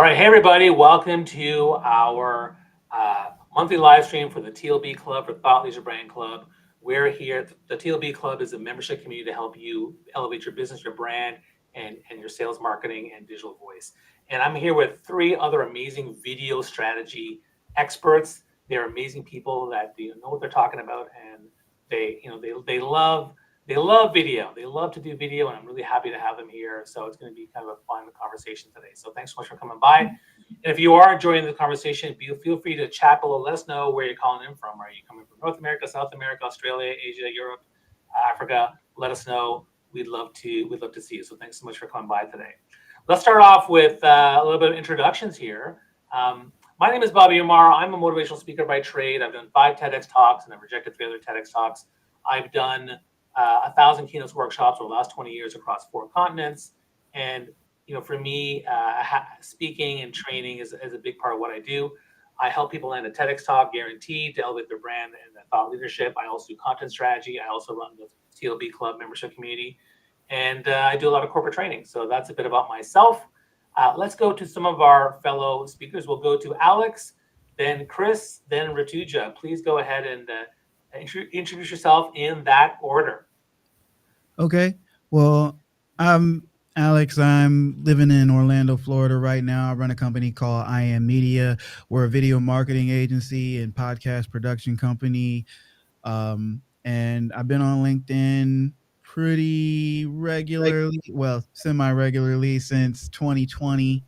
right, hey everybody, welcome to our monthly live stream for the TLB Club, for Thought Leisure Brand Club. We're here. The TLB Club is a membership community to help you elevate your business, your brand, and your sales, marketing, and digital voice. And I'm here with three other amazing video strategy experts. They're amazing people that know what they're talking about, and they love video. They love to do video, and I'm really happy to have them here. So it's going to be kind of a fun conversation today. So thanks so much for coming by. And if you are enjoying the conversation, feel free to chat below. Let us know where you're calling in from. Are you coming from North America, South America, Australia, Asia, Europe, Africa? Let us know. We'd love to see you. So thanks so much for coming by today. Let's start off with a little bit of introductions here. My name is Bobby Umar. I'm a motivational speaker by trade. I've done 5 TEDx talks, and I've rejected 3 other TEDx talks. I've done 1,000 keynotes workshops over the last 20 years across 4 continents. And for me, speaking and training is a big part of what I do. I help people land a TEDx talk, guaranteed, to elevate their brand and their thought leadership. I also do content strategy. I also run the TLB Club membership community, and I do a lot of corporate training. So that's a bit about myself. Let's go to some of our fellow speakers. We'll go to Alex, then Chris, then Rutuja. Please go ahead and introduce yourself in that order. Okay. Well, I'm Alex. I'm living in Orlando, Florida right now. I run a company called I Am Media. We're a video marketing agency and podcast production company. And I've been on LinkedIn pretty regularly, well, semi-regularly since 2020.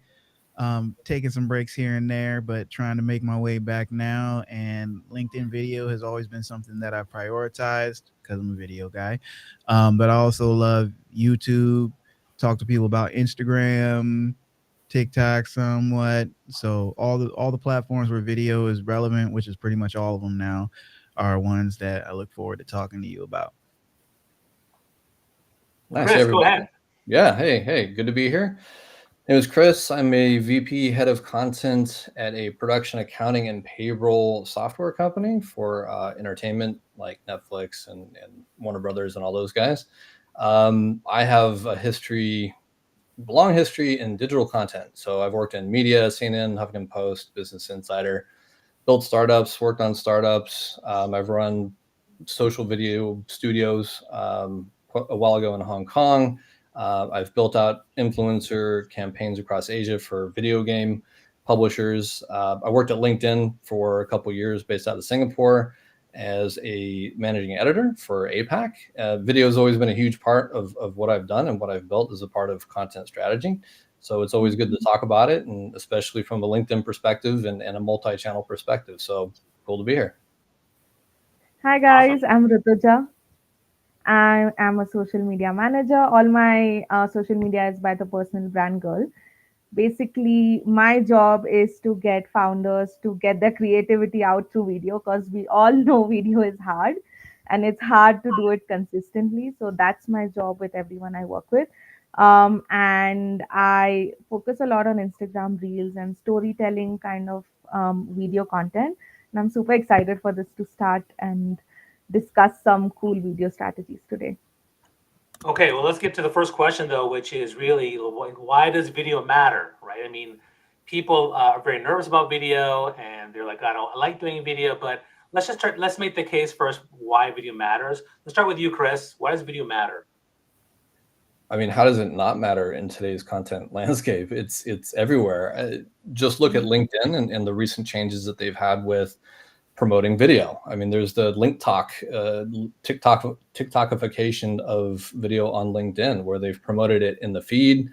Taking some breaks here and there, but trying to make my way back now. And LinkedIn video has always been something that I prioritized because I'm a video guy. But I also love YouTube, talk to people about Instagram, TikTok somewhat. So all the platforms where video is relevant, which is pretty much all of them now, are ones that I look forward to talking to you about. Nice, Chris, everybody. go ahead. Yeah, hey, good to be here. My name is Chris. I'm a VP head of content at a production accounting and payroll software company for entertainment like Netflix and Warner Brothers and all those guys. I have a long history in digital content. So I've worked in media, CNN, Huffington Post, Business Insider, built startups, worked on startups. I've run social video studios a while ago in Hong Kong. I've built out influencer campaigns across Asia for video game publishers. I worked at LinkedIn for a couple of years based out of Singapore as a managing editor for APAC. Video has always been a huge part of what I've done and what I've built as a part of content strategy. So it's always good to talk about it, and especially from a LinkedIn perspective and a multi-channel perspective. So cool to be here. Hi guys, I'm Rutuja. I am a social media manager. All my social media is by the personal brand girl. Basically, my job is to get founders to get their creativity out through video because we all know video is hard and it's hard to do it consistently. So that's my job with everyone I work with. And I focus a lot on Instagram reels and storytelling kind of video content. And I'm super excited for this to start and discuss some cool video strategies today. Okay, well, let's get to the first question, though, which is really why does video matter, right? I mean, people are very nervous about video, and they're like, I like doing video, but let's make the case first why video matters. Let's start with you, Chris. Why does video matter? I mean, how does it not matter in today's content landscape? It's everywhere. Just look at LinkedIn and the recent changes that they've had with promoting video. I mean, there's the TikTokification of video on LinkedIn, where they've promoted it in the feed.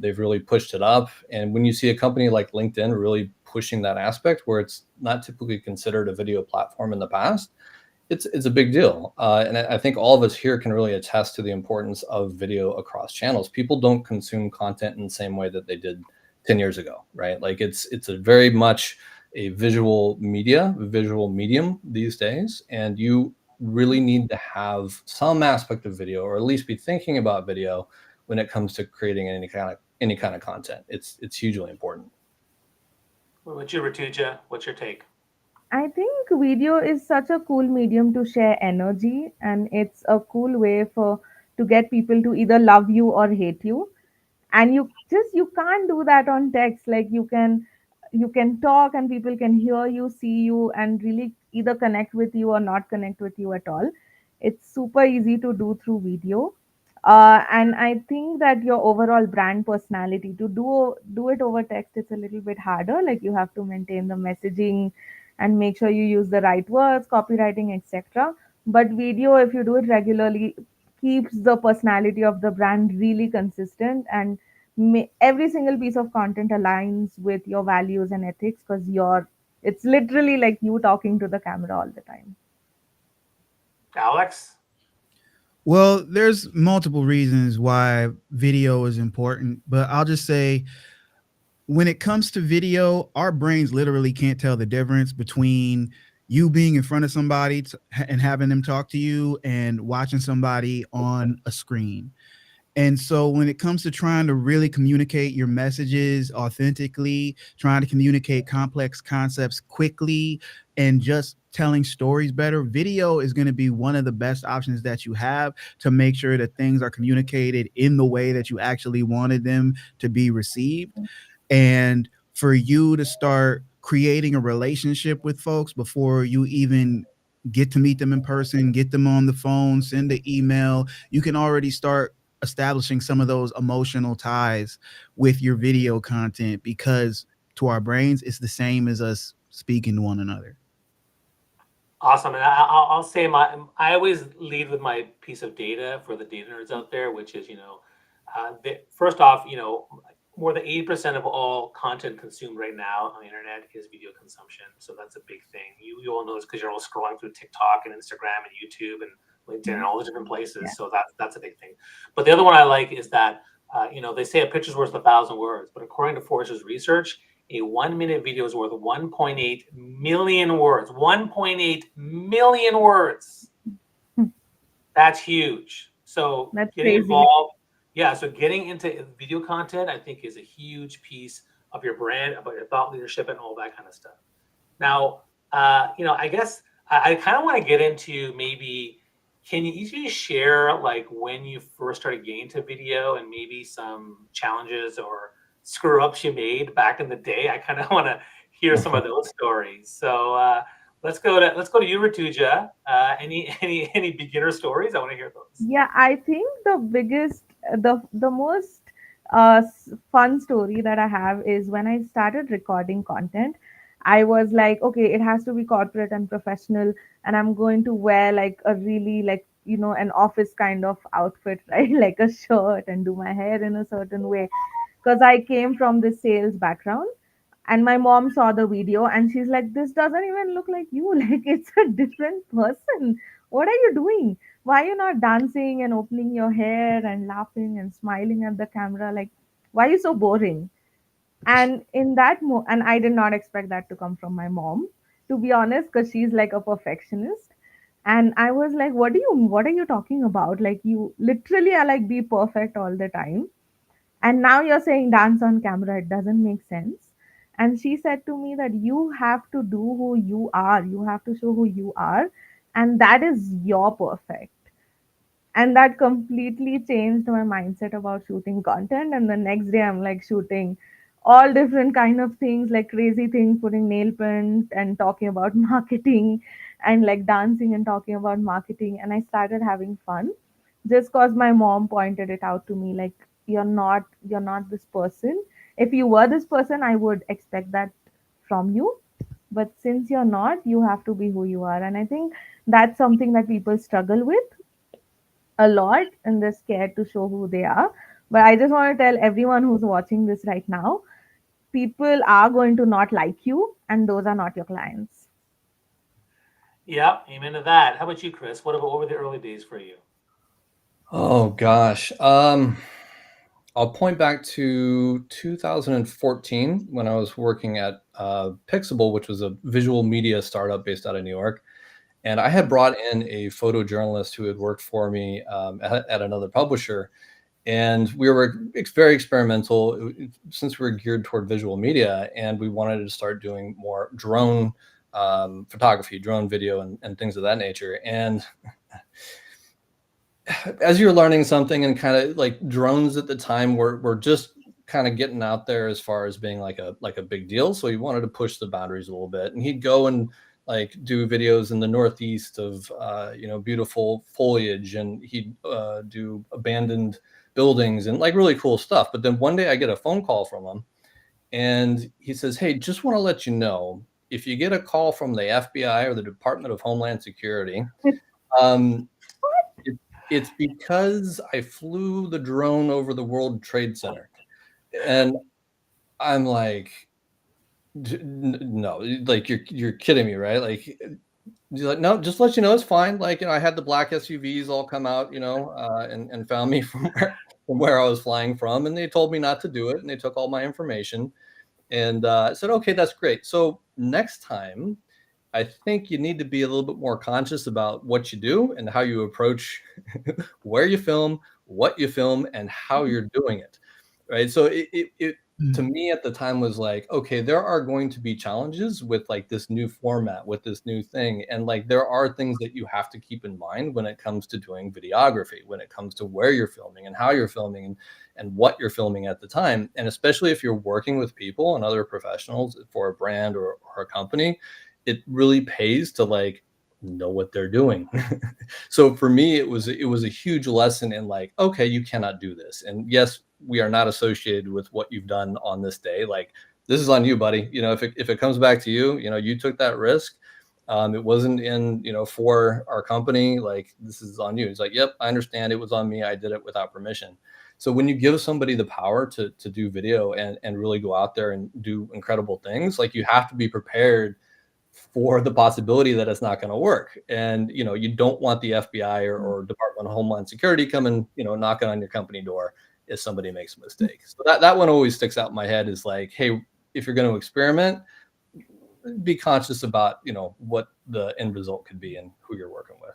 They've really pushed it up. And when you see a company like LinkedIn really pushing that aspect, where it's not typically considered a video platform in the past, it's a big deal. And I think all of us here can really attest to the importance of video across channels. People don't consume content in the same way that they did 10 years ago, right? Like it's a very much a visual medium these days. And you really need to have some aspect of video, or at least be thinking about video when it comes to creating any kind of content. It's hugely important. What about you, Rutuja? What's your take? I think video is such a cool medium to share energy, and it's a cool way for to get people to either love you or hate you. and you can't do that on text. Like you can talk and people can hear you, see you, and really either connect with you or not connect with you at all. It's super easy to do through video. And I think that your overall brand personality, to do it over text, it's a little bit harder. Like you have to maintain the messaging and make sure you use the right words, copywriting, etc. But video, if you do it regularly, keeps the personality of the brand really consistent, and every single piece of content aligns with your values and ethics, because it's literally like you talking to the camera all the time. Alex? Well, there's multiple reasons why video is important, but I'll just say when it comes to video, our brains literally can't tell the difference between you being in front of somebody and having them talk to you and watching somebody on a screen. And so when it comes to trying to really communicate your messages authentically, trying to communicate complex concepts quickly, and just telling stories better, video is going to be one of the best options that you have to make sure that things are communicated in the way that you actually wanted them to be received. And for you to start creating a relationship with folks before you even get to meet them in person, get them on the phone, send an email, you can already start establishing some of those emotional ties with your video content, because to our brains, it's the same as us speaking to one another. Awesome. And I'll say I always lead with my piece of data for the data nerds out there, which is, first off, more than 80% of all content consumed right now on the internet is video consumption. So that's a big thing. You all know this because you're all scrolling through TikTok and Instagram and YouTube and LinkedIn and all the different places. Yeah. So that's a big thing. But the other one I like is that, they say a picture's worth 1,000 words, but according to Forrester's research, a 1 minute video is worth 1.8 million words. 1.8 million words. That's huge. So That's getting crazy. involved, yeah. So getting into video content, I think, is a huge piece of your brand, about your thought leadership, and all that kind of stuff. Now, I guess I kind of want to get into, maybe, can you easily share like when you first started getting into video and maybe some challenges or screw ups you made back in the day? I kind of want to hear some of those stories. So let's go to you, Rutuja. Any beginner stories? I want to hear those. Yeah, I think the most fun story that I have is when I started recording content. I was like, okay, it has to be corporate and professional, and I'm going to wear like a really, like, an office kind of outfit, right? Like a shirt, and do my hair in a certain way, because I came from the sales background. And my mom saw the video and she's like, this doesn't even look like you. Like, it's a different person. What are you doing? Why are you not dancing and opening your hair and laughing and smiling at the camera? Like, why are you so boring? And and I did not expect that to come from my mom, to be honest, because she's like a perfectionist. And I was like, what are you talking about? Like, you literally are like, be perfect all the time, and now you're saying dance on camera. It doesn't make sense. And she said to me that you have to do who you are, you have to show who you are, and that is your perfect. And that completely changed my mindset about shooting content. And the next day I'm like shooting all different kind of things, like crazy things, putting nail print and talking about marketing, and like dancing and talking about marketing. And I started having fun, just because my mom pointed it out to me, like, you're not this person. If you were this person, I would expect that from you, but since you're not, you have to be who you are. And I think that's something that people struggle with a lot, and they're scared to show who they are. But I just want to tell everyone who's watching this right now, people are going to not like you, and those are not your clients. Yeah, amen to that. How about you, Chris? What were the early days for you? Oh gosh. I'll point back to 2014 when I was working at Pixable, which was a visual media startup based out of New York. And I had brought in a photojournalist who had worked for me at another publisher. And we were very experimental, since we were geared toward visual media, and we wanted to start doing more drone photography, drone video, and things of that nature. And as you're learning something, and kind of like drones at the time were just kind of getting out there as far as being like a big deal. So he wanted to push the boundaries a little bit, and he'd go and like do videos in the Northeast of beautiful foliage, and he'd do abandoned buildings and like really cool stuff. But then one day I get a phone call from him, and he says, "Hey, just want to let you know, if you get a call from the FBI or the Department of Homeland Security, um, it's because I flew the drone over the World Trade Center." And I'm like, no, like you're kidding me, right? Like, he's like, no, just let you know, it's fine. Like, I had the black SUVs all come out, and found me from where I was flying from, and they told me not to do it, and they took all my information, and I said, okay, that's great. So next time, I think you need to be a little bit more conscious about what you do and how you approach where you film, what you film, and how you're doing it. Right. So it to me at the time was like, okay, there are going to be challenges with like this new format, with this new thing. And like there are things that you have to keep in mind when it comes to doing videography, when it comes to where you're filming and how you're filming, and what you're filming at the time. And especially if you're working with people and other professionals for a brand or a company, it really pays to like know what they're doing. So for me, it was a huge lesson in like, okay, you cannot do this. And yes, we are not associated with what you've done on this day. Like, this is on you, buddy. If it comes back to you, you took that risk. It wasn't in, for our company. Like, this is on you. It's like, yep, I understand. It was on me. I did it without permission. So when you give somebody the power to do video and really go out there and do incredible things, like, you have to be prepared for the possibility that it's not going to work. And, you don't want the FBI or Department of Homeland Security coming, knocking on your company door if somebody makes a mistake. So that one always sticks out in my head, is like, hey, if you're going to experiment, be conscious about, what the end result could be and who you're working with.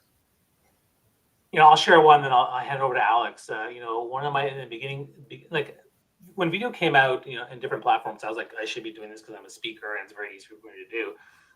I'll share one, then I'll hand it over to Alex. One of my, in the beginning, like when video came out, in different platforms, I was like, I should be doing this because I'm a speaker and it's very easy for me to do.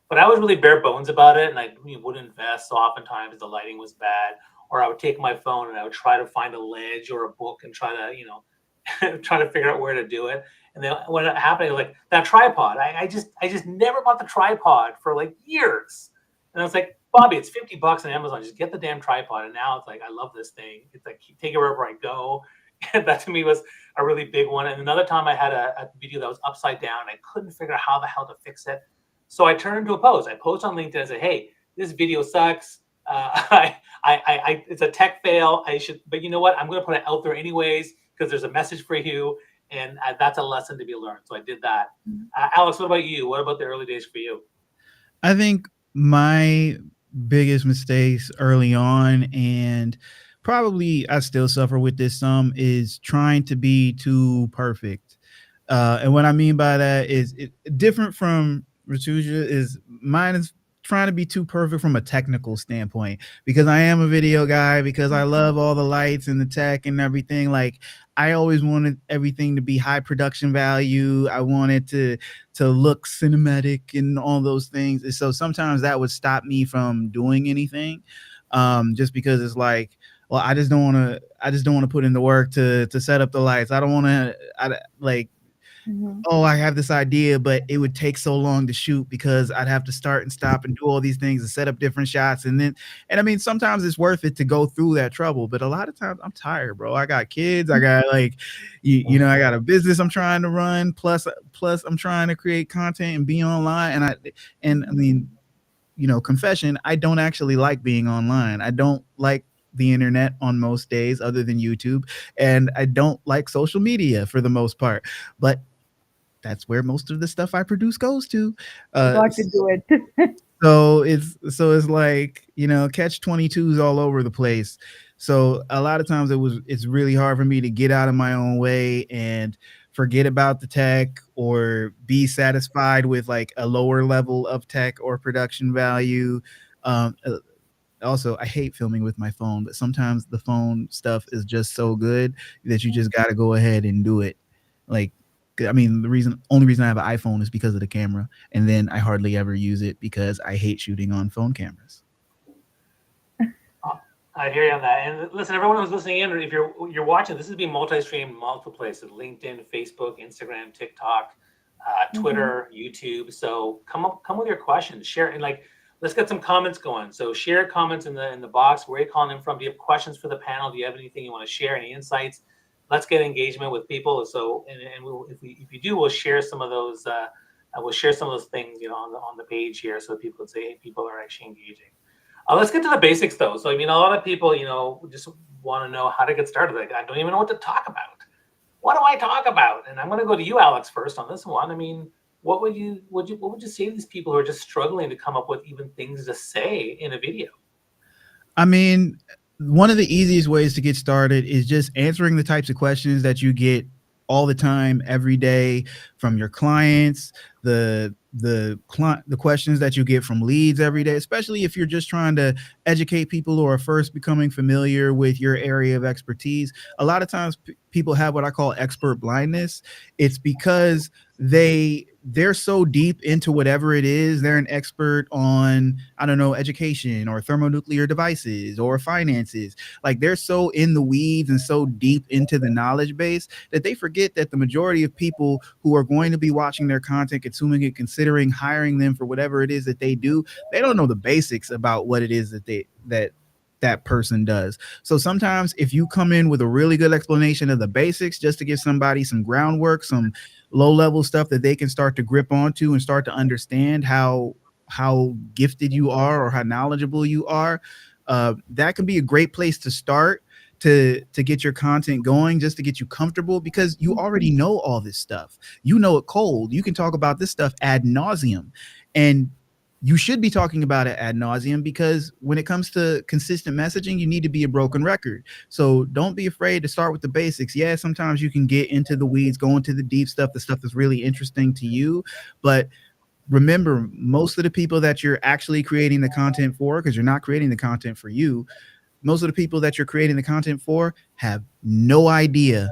But I was really bare bones about it, and I wouldn't invest. So oftentimes the lighting was bad, or I would take my phone and I would try to find a ledge or a book and try to, try to figure out where to do it. And then when it happened, like that tripod, I just never bought the tripod for like years. And I was like, Bobby, it's $50 on Amazon. Just get the damn tripod. And now it's like, I love this thing. It's like, take it wherever I go. And that to me was a really big one. And another time I had a video that was upside down. I couldn't figure out how the hell to fix it. So I turned into a post. I post on LinkedIn and say, hey, this video sucks. It's a tech fail. But you know what? I'm going to put it out there anyways, because there's a message for you. And that's a lesson to be learned. So I did that. Alex, what about you? What about the early days for you? I think my biggest mistakes early on, and probably I still suffer with this some, is trying to be too perfect. And what I mean by that is different from Rutuja. Is mine is trying to be too perfect from a technical standpoint, because I am a video guy, because I love all the lights and the tech and everything. Like, I always wanted everything to be high production value. I wanted to look cinematic and all those things. And so sometimes that would stop me from doing anything, just because it's like, well, I just don't want to put in the work to set up the lights. I don't want to, like, oh, I have this idea, but it would take so long to shoot because I'd have to start and stop and do all these things and set up different shots. And I mean, sometimes it's worth it to go through that trouble, but a lot of times I'm tired, bro. I got kids. I got like, I got a business I'm trying to run. Plus I'm trying to create content and be online. And I mean, confession, I don't actually like being online. I don't like the internet on most days other than YouTube. And I don't like social media for the most part, but that's where most of the stuff I produce goes to. Got to do it. So it's like, catch 22s all over the place. So a lot of times it's really hard for me to get out of my own way and forget about the tech, or be satisfied with like a lower level of tech or production value. Also, I hate filming with my phone, but sometimes the phone stuff is just so good that you just got to go ahead and do it. Like, I mean, the only reason I have an iPhone is because of the camera, and then I hardly ever use it because I hate shooting on phone cameras. I hear you on that. And listen, everyone who's listening in, or if you're watching, this is being multi-streamed multiple places: LinkedIn, Facebook, Instagram, TikTok, Mm-hmm. Twitter, YouTube. So come with your questions, share, and like let's get some comments going. So share comments in the box. Where are you calling in from? Do you have questions for the panel? Do you have anything you want to share? Any insights? Let's get engagement with people. So and we'll, if you do, we'll share some of those. We'll share some of those things, on the page here, so people can say, hey, people are actually engaging. Let's get to the basics though. So I mean, a lot of people, just want to know how to get started. Like, I don't even know what to talk about. What do I talk about? And I'm going to go to you, Alex, first on this one. I mean, what would you say to these people who are just struggling to come up with even things to say in a video? I mean, one of the easiest ways to get started is just answering the types of questions that you get all the time, every day, from your clients, the questions that you get from leads every day, especially if you're just trying to educate people who are first becoming familiar with your area of expertise. A lot of times people have what I call expert blindness. It's because they're so deep into whatever it is. They're an expert on, I don't know, education or thermonuclear devices or finances. Like, they're so in the weeds and so deep into the knowledge base that they forget that the majority of people who are going to be watching their content, consuming it, considering hiring them for whatever it is that they do, they don't know the basics about what it is that person does. So sometimes if you come in with a really good explanation of the basics, just to give somebody some groundwork, some low level stuff that they can start to grip onto and start to understand how gifted you are or how knowledgeable you are, that can be a great place to start to get your content going, just to get you comfortable, because you already know all this stuff. You know it cold. You can talk about this stuff ad nauseum, and you should be talking about it ad nauseum, because when it comes to consistent messaging, you need to be a broken record. So don't be afraid to start with the basics. Yeah, sometimes you can get into the weeds, go into the deep stuff, the stuff that's really interesting to you. But remember, most of the people that you're actually creating the content for, because you're not creating the content for you, most of the people that you're creating the content for have no idea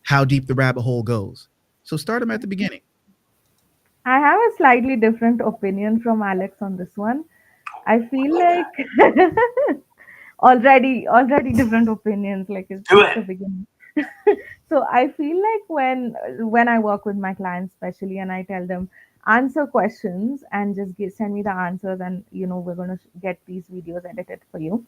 how deep the rabbit hole goes. So start them at the beginning. I have a slightly different opinion from Alex on this one. I feel Love that. like already different opinions, like it's Do just it. the beginning. So I feel like when I work with my clients especially, and I tell them answer questions and just send me the answers, and we're going to get these videos edited for you.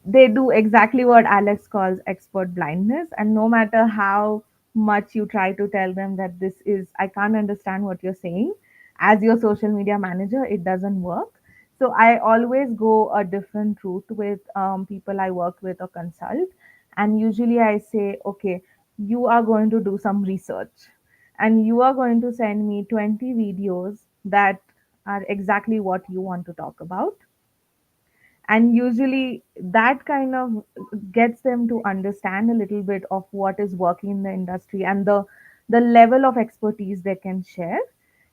They do exactly what Alex calls expert blindness, and no matter how much you try to tell them that this is, I can't understand what you're saying, as your social media manager, it doesn't work. So I always go a different route with people I work with or consult, and usually I say, okay, you are going to do some research, and you are going to send me 20 videos that are exactly what you want to talk about. And usually that kind of gets them to understand a little bit of what is working in the industry and the level of expertise they can share.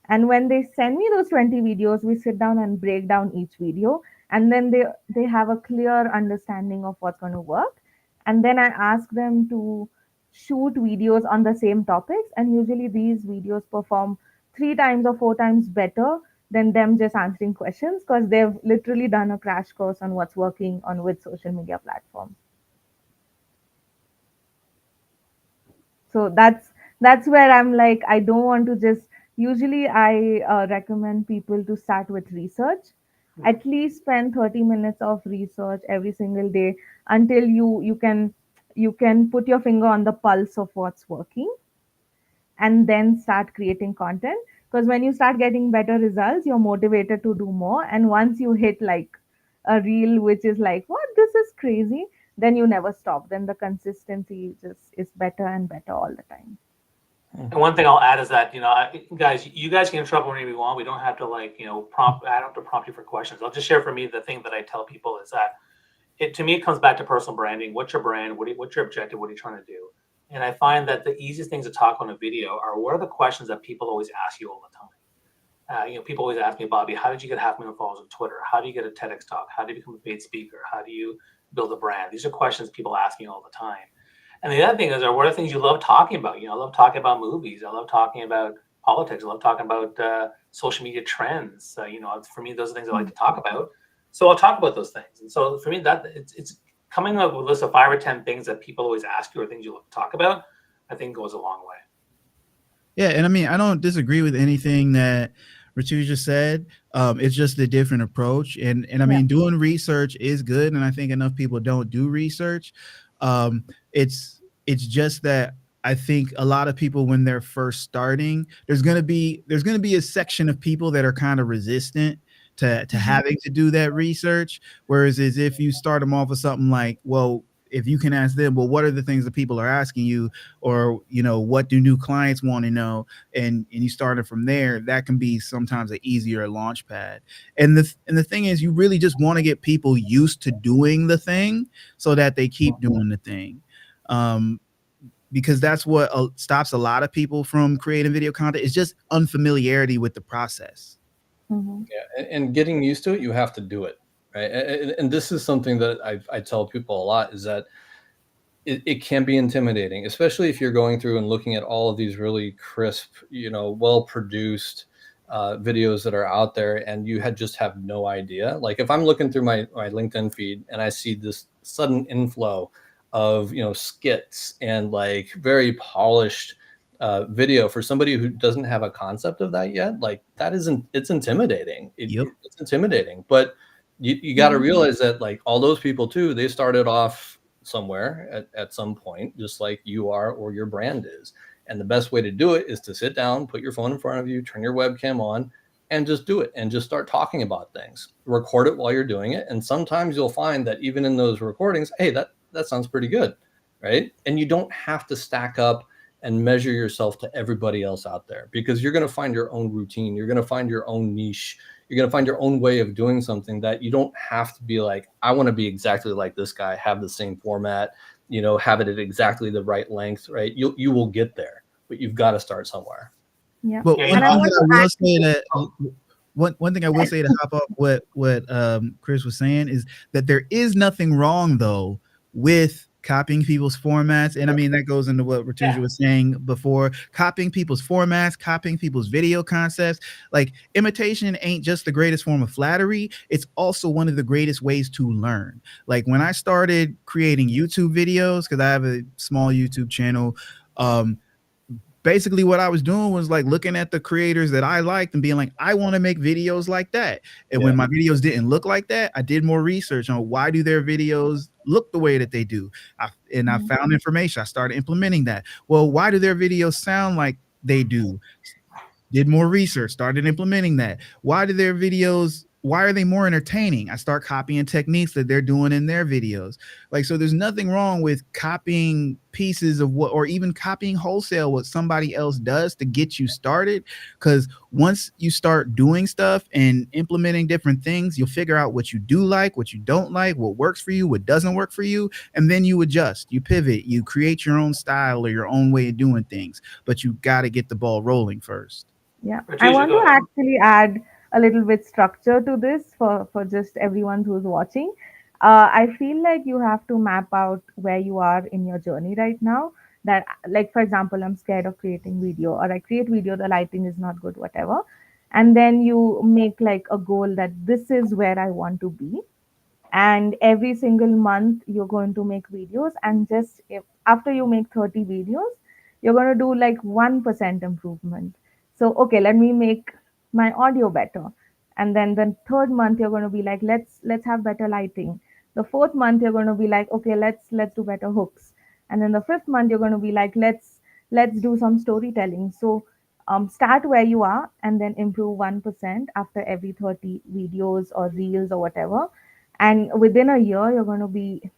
And when they send me those 20 videos, we sit down and break down each video, and then they have a clear understanding of what's going to work. And then I ask them to shoot videos on the same topics, and usually these videos perform 3 times or 4 times better than them just answering questions, because they've literally done a crash course on what's working on which social media platform. So that's where I'm like, I don't want to just, usually I recommend people to start with research. At least spend 30 minutes of research every single day until you can put your finger on the pulse of what's working, and then start creating content. Because when you start getting better results, you're motivated to do more, and once you hit like a reel which is like, what, this is crazy, then you never stop. Then the consistency just is better and better all the time. And one thing I'll add is that, guys, you guys can interrupt whenever you want. We don't have to prompt. I don't have to prompt you for questions. I'll just share for me the thing that I tell people is that to me, it comes back to personal branding. What's your brand? What's your objective? What are you trying to do? And I find that the easiest things to talk on a video are, what are the questions that people always ask you all the time? People always ask me, Bobby, how did you get 500,000 followers on Twitter? How do you get a TEDx talk? How do you become a paid speaker? How do you build a brand? These are questions people ask me all the time. And the other thing is, what are the things you love talking about? I love talking about movies. I love talking about politics. I love talking about social media trends. For me, those are things I like to talk about. So I'll talk about those things. And so for me, that it's coming up with a list of 5 or 10 things that people always ask you or things you love to talk about, I think goes a long way. Yeah, and I mean, I don't disagree with anything that Rutuja said. It's just a different approach, and I mean, doing research is good, and I think enough people don't do research. Um, it's just that I think a lot of people, when they're first starting, there's gonna be a section of people that are kind of resistant to having to do that research. Whereas, as if you start them off with something like, well, if you can ask them, well, what are the things that people are asking you, or what do new clients want to know, and you started from there, that can be sometimes an easier launch pad. And the thing is, you really just want to get people used to doing the thing so that they keep doing the thing, because that's what stops a lot of people from creating video content, is just unfamiliarity with the process. Yeah, and getting used to it, you have to do it, right? And this is something that I tell people a lot, is that it can be intimidating, especially if you're going through and looking at all of these really crisp, well-produced videos that are out there, and you just have no idea. Like if I'm looking through my LinkedIn feed and I see this sudden inflow of, skits and like very polished video for somebody who doesn't have a concept of that yet, like it's intimidating. It's intimidating, but you got to realize that like all those people too, they started off somewhere at some point, just like you are or your brand is. And the best way to do it is to sit down, put your phone in front of you, turn your webcam on, and just do it, and just start talking about things. Record it while you're doing it. And sometimes you'll find that even in those recordings, hey, that sounds pretty good, right? And you don't have to stack up and measure yourself to everybody else out there, because you're going to find your own routine. You're going to find your own niche. You're going to find your own way of doing something, that you don't have to be like, I want to be exactly like this guy, have the same format, have it at exactly the right length, right? You will get there, but you've got to start somewhere. Yeah. But Yeah, one and I thing want that I will say that one thing I will say to hop off what Chris was saying, is that there is nothing wrong though with copying people's formats. And I mean, that goes into what Rutuja was saying before, copying people's formats, copying people's video concepts. Like, imitation ain't just the greatest form of flattery, it's also one of the greatest ways to learn. Like when I started creating YouTube videos, because I have a small YouTube channel, basically what I was doing was like looking at the creators that I liked and being like, I want to make videos like that. And when my videos didn't look like that, I did more research on why do their videos look the way that they do. I found information. I started implementing that. Well, why do their videos sound like they do? Did more research, started implementing that. Why are they more entertaining? I start copying techniques that they're doing in their videos. Like, so there's nothing wrong with copying pieces of what, or even copying wholesale what somebody else does to get you started. Because once you start doing stuff and implementing different things, you'll figure out what you do like, what you don't like, what works for you, what doesn't work for you. And then you adjust, you pivot, you create your own style or your own way of doing things. But you got to get the ball rolling first. Yeah, Rutuja, I want go to ahead. actually add a little bit structure to this for just everyone who's watching. I feel like you have to map out where you are in your journey right now. That, like, for example, I'm scared of creating video, or I create video, the lighting is not good, whatever. And then you make like a goal that this is where I want to be, and every single month you're going to make videos, and just if after you make 30 videos, you're going to do like 1% improvement. So okay, let me make my audio better, and then the third month you're going to be like, let's have better lighting. The fourth month you're going to be like, okay, let's do better hooks. And then the fifth month you're going to be like, let's do some storytelling. So start where you are and then improve 1% after every 30 videos or reels or whatever, and within a year you're going to be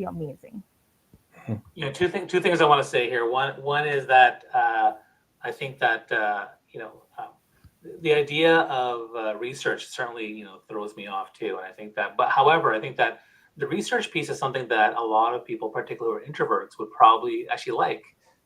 amazing. Two things I want to say here. One is that I think that the idea of research certainly throws me off too, and I think that. But however, I think that the research piece is something that a lot of people, particularly introverts, would probably actually like.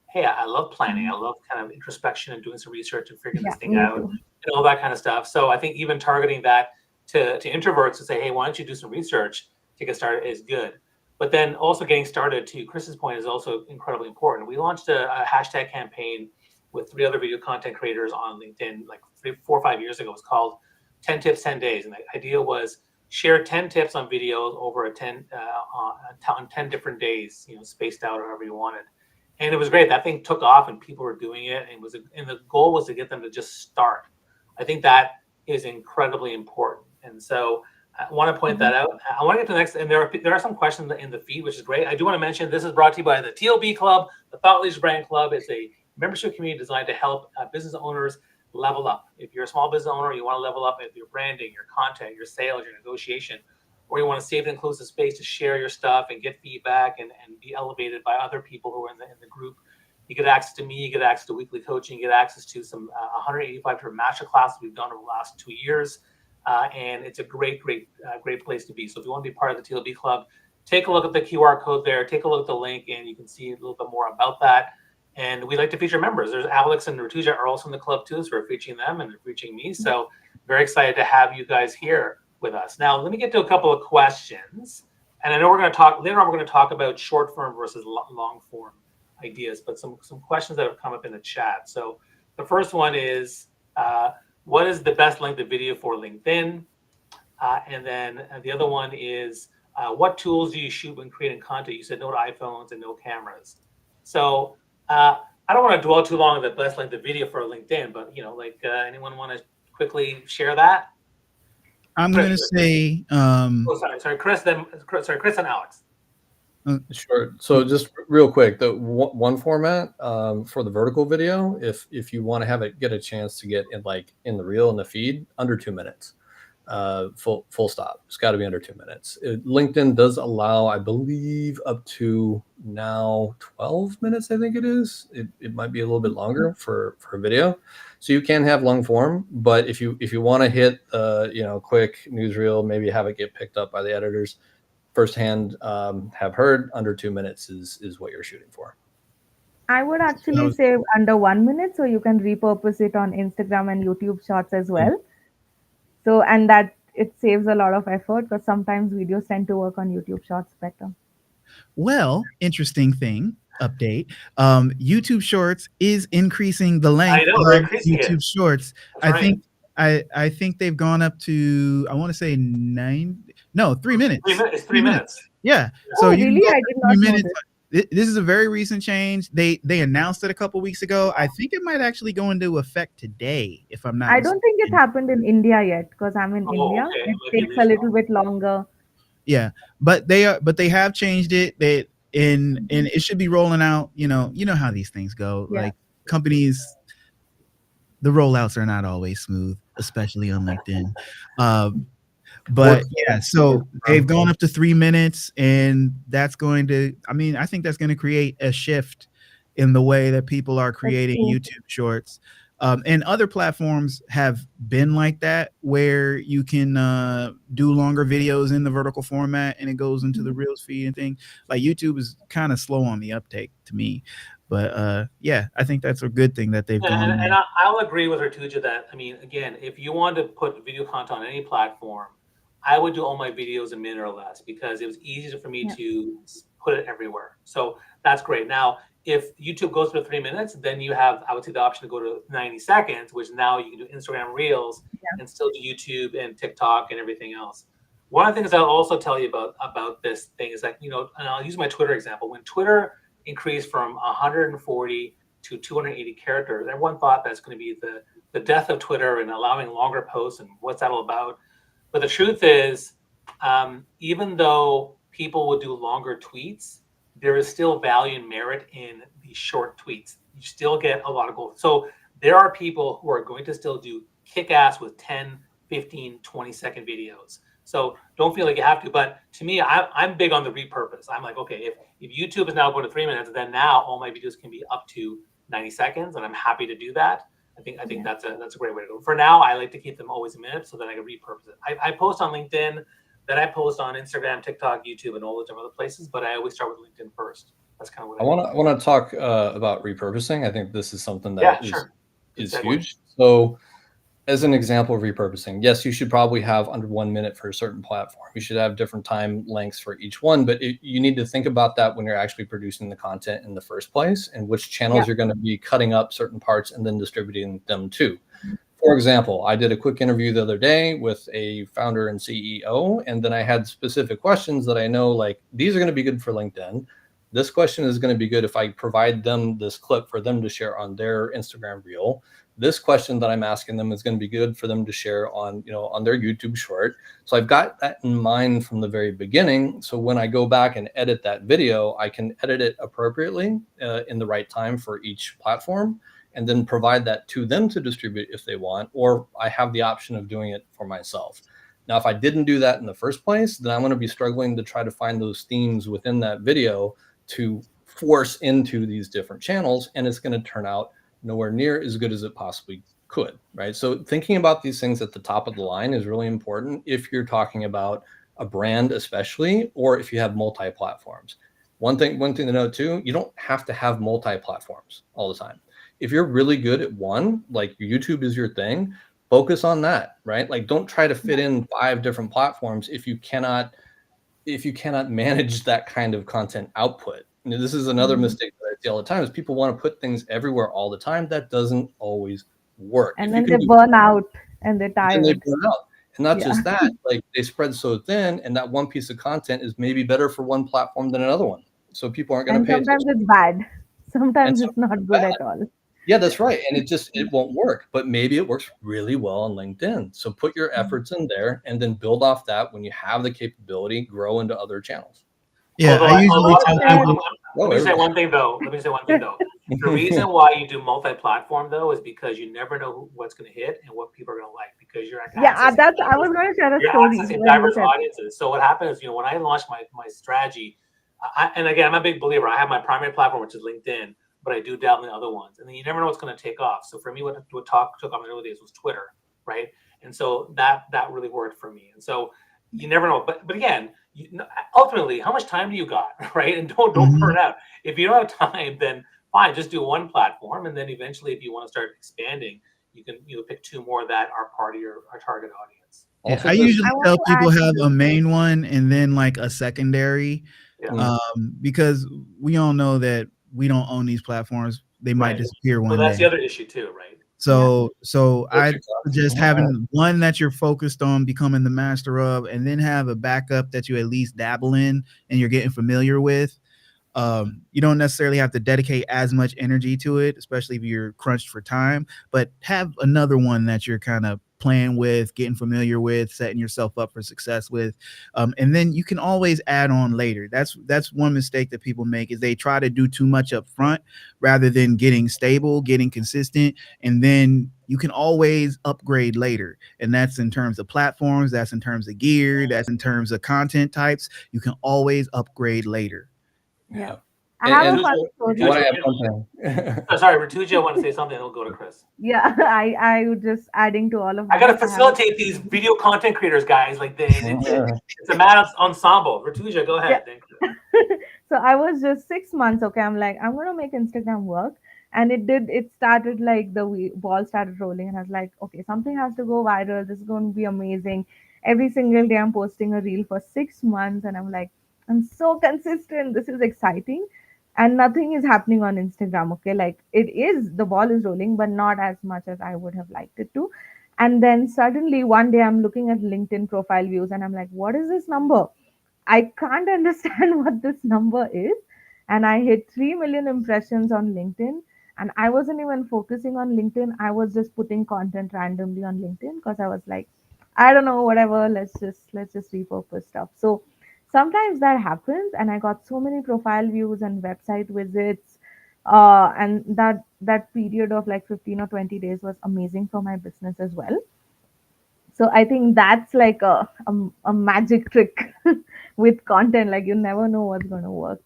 Hey, I love planning. I love kind of introspection and doing some research and figuring Yeah, this thing me out too. and all that kind of stuff. So I think even targeting that to introverts to say, hey, why don't you do some research to get started is good. But then also getting started, to Chris's point, is also incredibly important. We launched a hashtag campaign with 3 other video content creators on LinkedIn like 4 or 5 years ago. It was called 10 Tips, 10 Days. And the idea was share 10 tips on videos over on 10 different days, spaced out however you wanted. And it was great. That thing took off and people were doing it. And the goal was to get them to just start. I think that is incredibly important. And so I want to point that out. I want to get to the next, and there are some questions in the feed, which is great. I do want to mention this is brought to you by the TLB Club, the Thought Leaders Brand Club. It's a membership community designed to help business owners level up. If you're a small business owner, you want to level up with your branding, your content, your sales, your negotiation, or you want to save an inclusive space to share your stuff and get feedback and be elevated by other people who are in the group. You get access to me, you get access to weekly coaching, you get access to some 185 different master classes we've done over the last 2 years. And it's a great place to be. So if you want to be part of the TLB Club, take a look at the QR code there, take a look at the link, and you can see a little bit more about that. And we like to feature members. There's Alex and Rutuja are also in the club too, so we're featuring them and they're featuring me. So very excited to have you guys here with us. Now, let me get to a couple of questions. And I know we're going to talk later on. We're going to talk about short form versus long form ideas, but some questions that have come up in the chat. So the first one is, what is the best length of video for LinkedIn? And then the other one is, what tools do you shoot when creating content? You said no to iPhones and no cameras. So I don't want to dwell too long on the best length of video for LinkedIn, but anyone want to quickly share that? I'm going to say. Sorry, Chris and Alex. Sure. So just real quick, the one format for the vertical video, if you want to have it get a chance to get in the reel in the feed, under 2 minutes, full stop. It's got to be under 2 minutes. LinkedIn does allow, I believe, up to now 12 minutes. I think it is. It might be a little bit longer for a video, so you can have long form. But if you want to hit quick newsreel, maybe have it get picked up by the editors. Firsthand, have heard under 2 minutes is what you're shooting for. I would actually say under 1 minute, so you can repurpose it on Instagram and YouTube Shorts as well. So, and that it saves a lot of effort because sometimes videos tend to work on YouTube Shorts better. Well, interesting thing. Update. YouTube Shorts is increasing the length of YouTube Shorts. I think they've gone up to, I want to say 3 minutes. It's 3 minutes. Yeah. So really, I did not know this. This is a very recent change. They announced it a couple weeks ago. I think it might actually go into effect today, if I'm not I don't think it happened in India yet because I'm in India. Okay. It takes a little bit longer. Yeah, but they have changed it. And it should be rolling out. You know how these things go. Yeah. Like companies, the rollouts are not always smooth, especially on LinkedIn. But yeah, so they've gone up to 3 minutes, and that's going to, I think that's going to create a shift in the way that people are creating YouTube Shorts. And other platforms have been like that, where you can do longer videos in the vertical format and it goes into the Reels feed and things. Like YouTube is kind of slow on the uptake to me. But yeah, I think that's a good thing that they've gone. And I'll agree with Rutuja that, again, if you want to put video content on any platform, I would do all my videos a minute or less because it was easier for me to put it everywhere. So that's great. Now, if YouTube goes for 3 minutes, then you have, I would say, the option to go to 90 seconds, which now you can do Instagram Reels and still do YouTube and TikTok and everything else. One of the things I'll also tell you about this thing is that, and I'll use my Twitter example. When Twitter increased from 140 to 280 characters, everyone thought that's going to be the death of Twitter and allowing longer posts and what's that all about. But the truth is, even though people will do longer tweets, there is still value and merit in these short tweets. You still get a lot of goals. So there are people who are going to still do kick-ass with 10, 15, 20-second videos. So don't feel like you have to. But to me, I'm big on the repurpose. I'm like, okay, if YouTube is now going to 3 minutes, then now all my videos can be up to 90 seconds, and I'm happy to do that. I think that's a great way to go. For now, I like to keep them always a minute so that I can repurpose it. I post on LinkedIn, then I post on Instagram, TikTok, YouTube, and all those other places. But I always start with LinkedIn first. That's kind of what I want to talk about repurposing. I think this is something that is huge. So, as an example of repurposing, yes, you should probably have under 1 minute for a certain platform. You should have different time lengths for each one, but you need to think about that when you're actually producing the content in the first place and which channels you're going to be cutting up certain parts and then distributing them to. for example, I did a quick interview the other day with a founder and CEO, and then I had specific questions that I know, like, these are going to be good for LinkedIn. This question is going to be good if I provide them this clip for them to share on their Instagram reel. This question that I'm asking them is going to be good for them to share on, on their YouTube short. So I've got that in mind from the very beginning. So when I go back and edit that video, I can edit it appropriately in the right time for each platform, and then provide that to them to distribute if they want, or I have the option of doing it for myself. Now, if I didn't do that in the first place, then I'm going to be struggling to try to find those themes within that video to force into these different channels, and it's going to turn out nowhere near as good as it possibly could, right? So thinking about these things at the top of the line is really important if you're talking about a brand, especially, or if you have multi-platforms. One thing to note too, you don't have to have multi-platforms all the time. If you're really good at one, like YouTube is your thing, focus on that, right? Like, don't try to fit in 5 different platforms if you cannot manage that kind of content output. This is another mistake that I see all the time, is people want to put things everywhere all the time. That doesn't always work. And then they burn out and they're tired. They burn out. And not just that, like, they spread so thin, and that one piece of content is maybe better for one platform than another one. So people aren't going to pay attention. Sometimes it's bad. Sometimes it's not good at all. Yeah, that's right. And it won't work, but maybe it works really well on LinkedIn. So put your efforts in there and then build off that. When you have the capability, grow into other channels. Yeah, I usually tell people. Let me say one thing though. The reason why you do multi-platform though is because you never know what's going to hit and what people are going to like, because you're I was going to share a story. Accessing diverse audiences. So what happens, when I launched my strategy, and again, I'm a big believer. I have my primary platform, which is LinkedIn, but I do dabble in other ones, and then you never know what's going to take off. So for me, what took off in the early days was Twitter, right? And so that really worked for me. And so you never know. But again, ultimately, how much time do you got, right? And don't burn out. If you don't have time, then fine, just do one platform, and then eventually, if you want to start expanding, you can pick 2 more that are part of our target audience. Yeah, I usually tell people have a main one and then like a secondary, because we all know that we don't own these platforms. They might disappear one day. That's the other issue too, right? So I suggest having one that you're focused on becoming the master of, and then have a backup that you at least dabble in and you're getting familiar with. You don't necessarily have to dedicate as much energy to it, especially if you're crunched for time, but have another one that you're kind of playing with, getting familiar with, setting yourself up for success with. And then you can always add on later. That's one mistake that people make, is they try to do too much up front rather than getting stable, getting consistent. And then you can always upgrade later. And that's in terms of platforms, that's in terms of gear, that's in terms of content types. You can always upgrade later. Yeah. I have a fun story. Sorry, Rutuja, I want to say something. I'll go to Chris. Yeah, I was just adding to all of that. I gotta facilitate these video content creators, guys. Like it's a mad ensemble. Rutuja, go ahead. Yeah. So I was just 6 months. Okay, I'm like, I'm gonna make Instagram work, and it started like the ball started rolling, and I was like, okay, something has to go viral. This is going to be amazing. Every single day I'm posting a reel for 6 months, and I'm like, I'm so consistent. This is exciting. And nothing is happening on Instagram. Okay, like the ball is rolling, but not as much as I would have liked it to. And then suddenly one day I'm looking at LinkedIn profile views, and I'm like, what is this number? I can't understand what this number is. And I hit 3 million impressions on LinkedIn. And I wasn't even focusing on LinkedIn. I was just putting content randomly on LinkedIn because I was like, I don't know, whatever, let's just repurpose stuff. So sometimes that happens, and I got so many profile views and website visits, and that period of like 15 or 20 days was amazing for my business as well. So I think that's like a magic trick with content. Like, you never know what's going to work.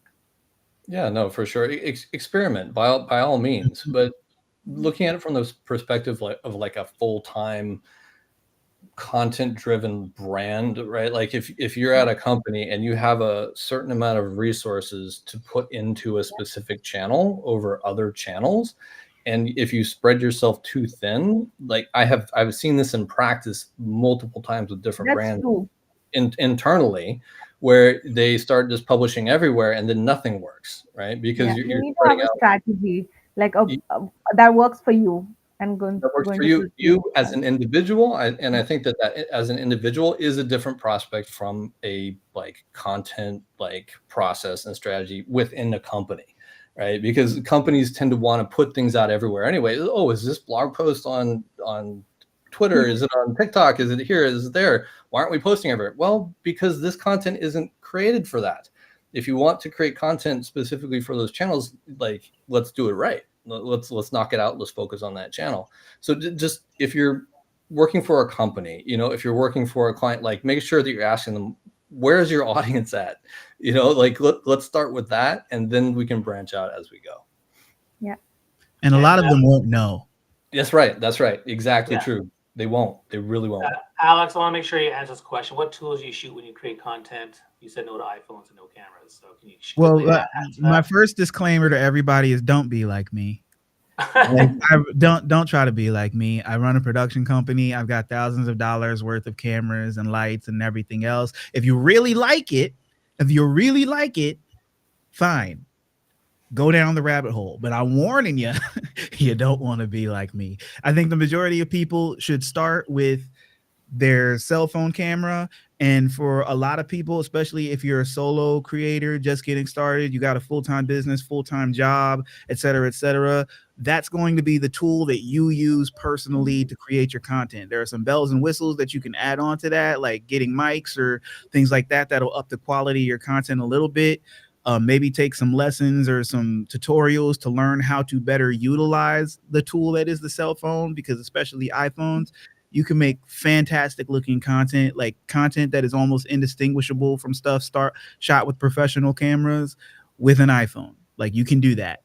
Yeah, no, for sure. Experiment by all means, but looking at it from the perspective of like a full-time content-driven brand, right? Like if you're at a company and you have a certain amount of resources to put into a specific channel over other channels, and if you spread yourself too thin, like I've seen this in practice multiple times with different brands internally, where they start just publishing everywhere and then nothing works, right? Because you're need to have a strategy like that works for you. and That works going for to you. keep doing You as that. an individual, and I think that as an individual is a different prospect from a like content like process and strategy within a company, right? Because companies tend to want to put things out everywhere anyway. Oh, is this blog post on Twitter? Is it on TikTok? Is it here? Is it there? Why aren't we posting everywhere? Well, because this content isn't created for that. If you want to create content specifically for those channels, like let's do it right. Let's knock it out. Let's focus on that channel. So just if you're working for a company, if you're working for a client, like make sure that you're asking them, where's your audience at? Like let's start with that, and then we can branch out as we go. Yeah. And a lot of them won't know. That's right. That's right. Exactly Yeah. true. They won't. They really won't. Alex, I want to make sure you answer this question. What tools do you shoot when you create content? You said no to iPhones and no cameras. So can you Well, quickly answer my that? first disclaimer to everybody is don't be like me. Like, don't try to be like me. I run a production company. I've got thousands of dollars worth of cameras and lights and everything else. If you really like it, fine. Go down the rabbit hole. But I'm warning you, you don't want to be like me. I think the majority of people should start with their cell phone camera. And for a lot of people, especially if you're a solo creator just getting started, you got a full-time business, full-time job, et cetera, that's going to be the tool that you use personally to create your content. There are some bells and whistles that you can add on to that, like getting mics or things like that, that'll up the quality of your content a little bit. Maybe take some lessons or some tutorials to learn how to better utilize the tool that is the cell phone, because especially iPhones, you can make fantastic looking content, like content that is almost indistinguishable from stuff shot with professional cameras with an iPhone. Like you can do that.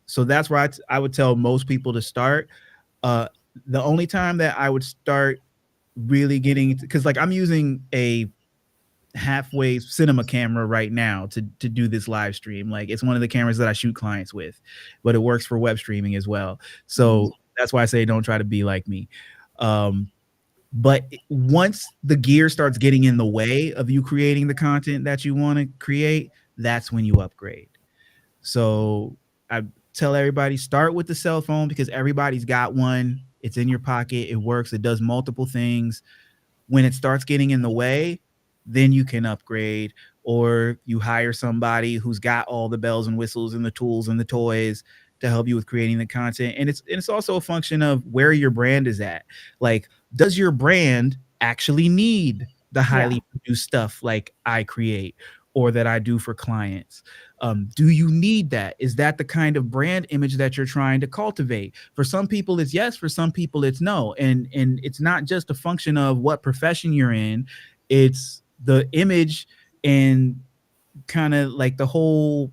So that's where I would tell most people to start. The only time that I would start really getting, because like I'm using a halfway cinema camera right now to do this live stream. Like it's one of the cameras that I shoot clients with, but it works for web streaming as well. So that's why I say don't try to be like me. But once the gear starts getting in the way of you creating the content that you want to create, that's when you upgrade. So I tell everybody, start with the cell phone because everybody's got one. It's in your pocket. It works. It does multiple things. When it starts getting in the way, then you can upgrade, or you hire somebody who's got all the bells and whistles and the tools and the toys to help you with creating the content. And it's also a function of where your brand is at. Like, does your brand actually need the highly produced stuff like I create or that I do for clients? Do you need that? Is that the kind of brand image that you're trying to cultivate? For some people it's yes, for some people it's no. And it's not just a function of what profession you're in, it's the image and kind of like the whole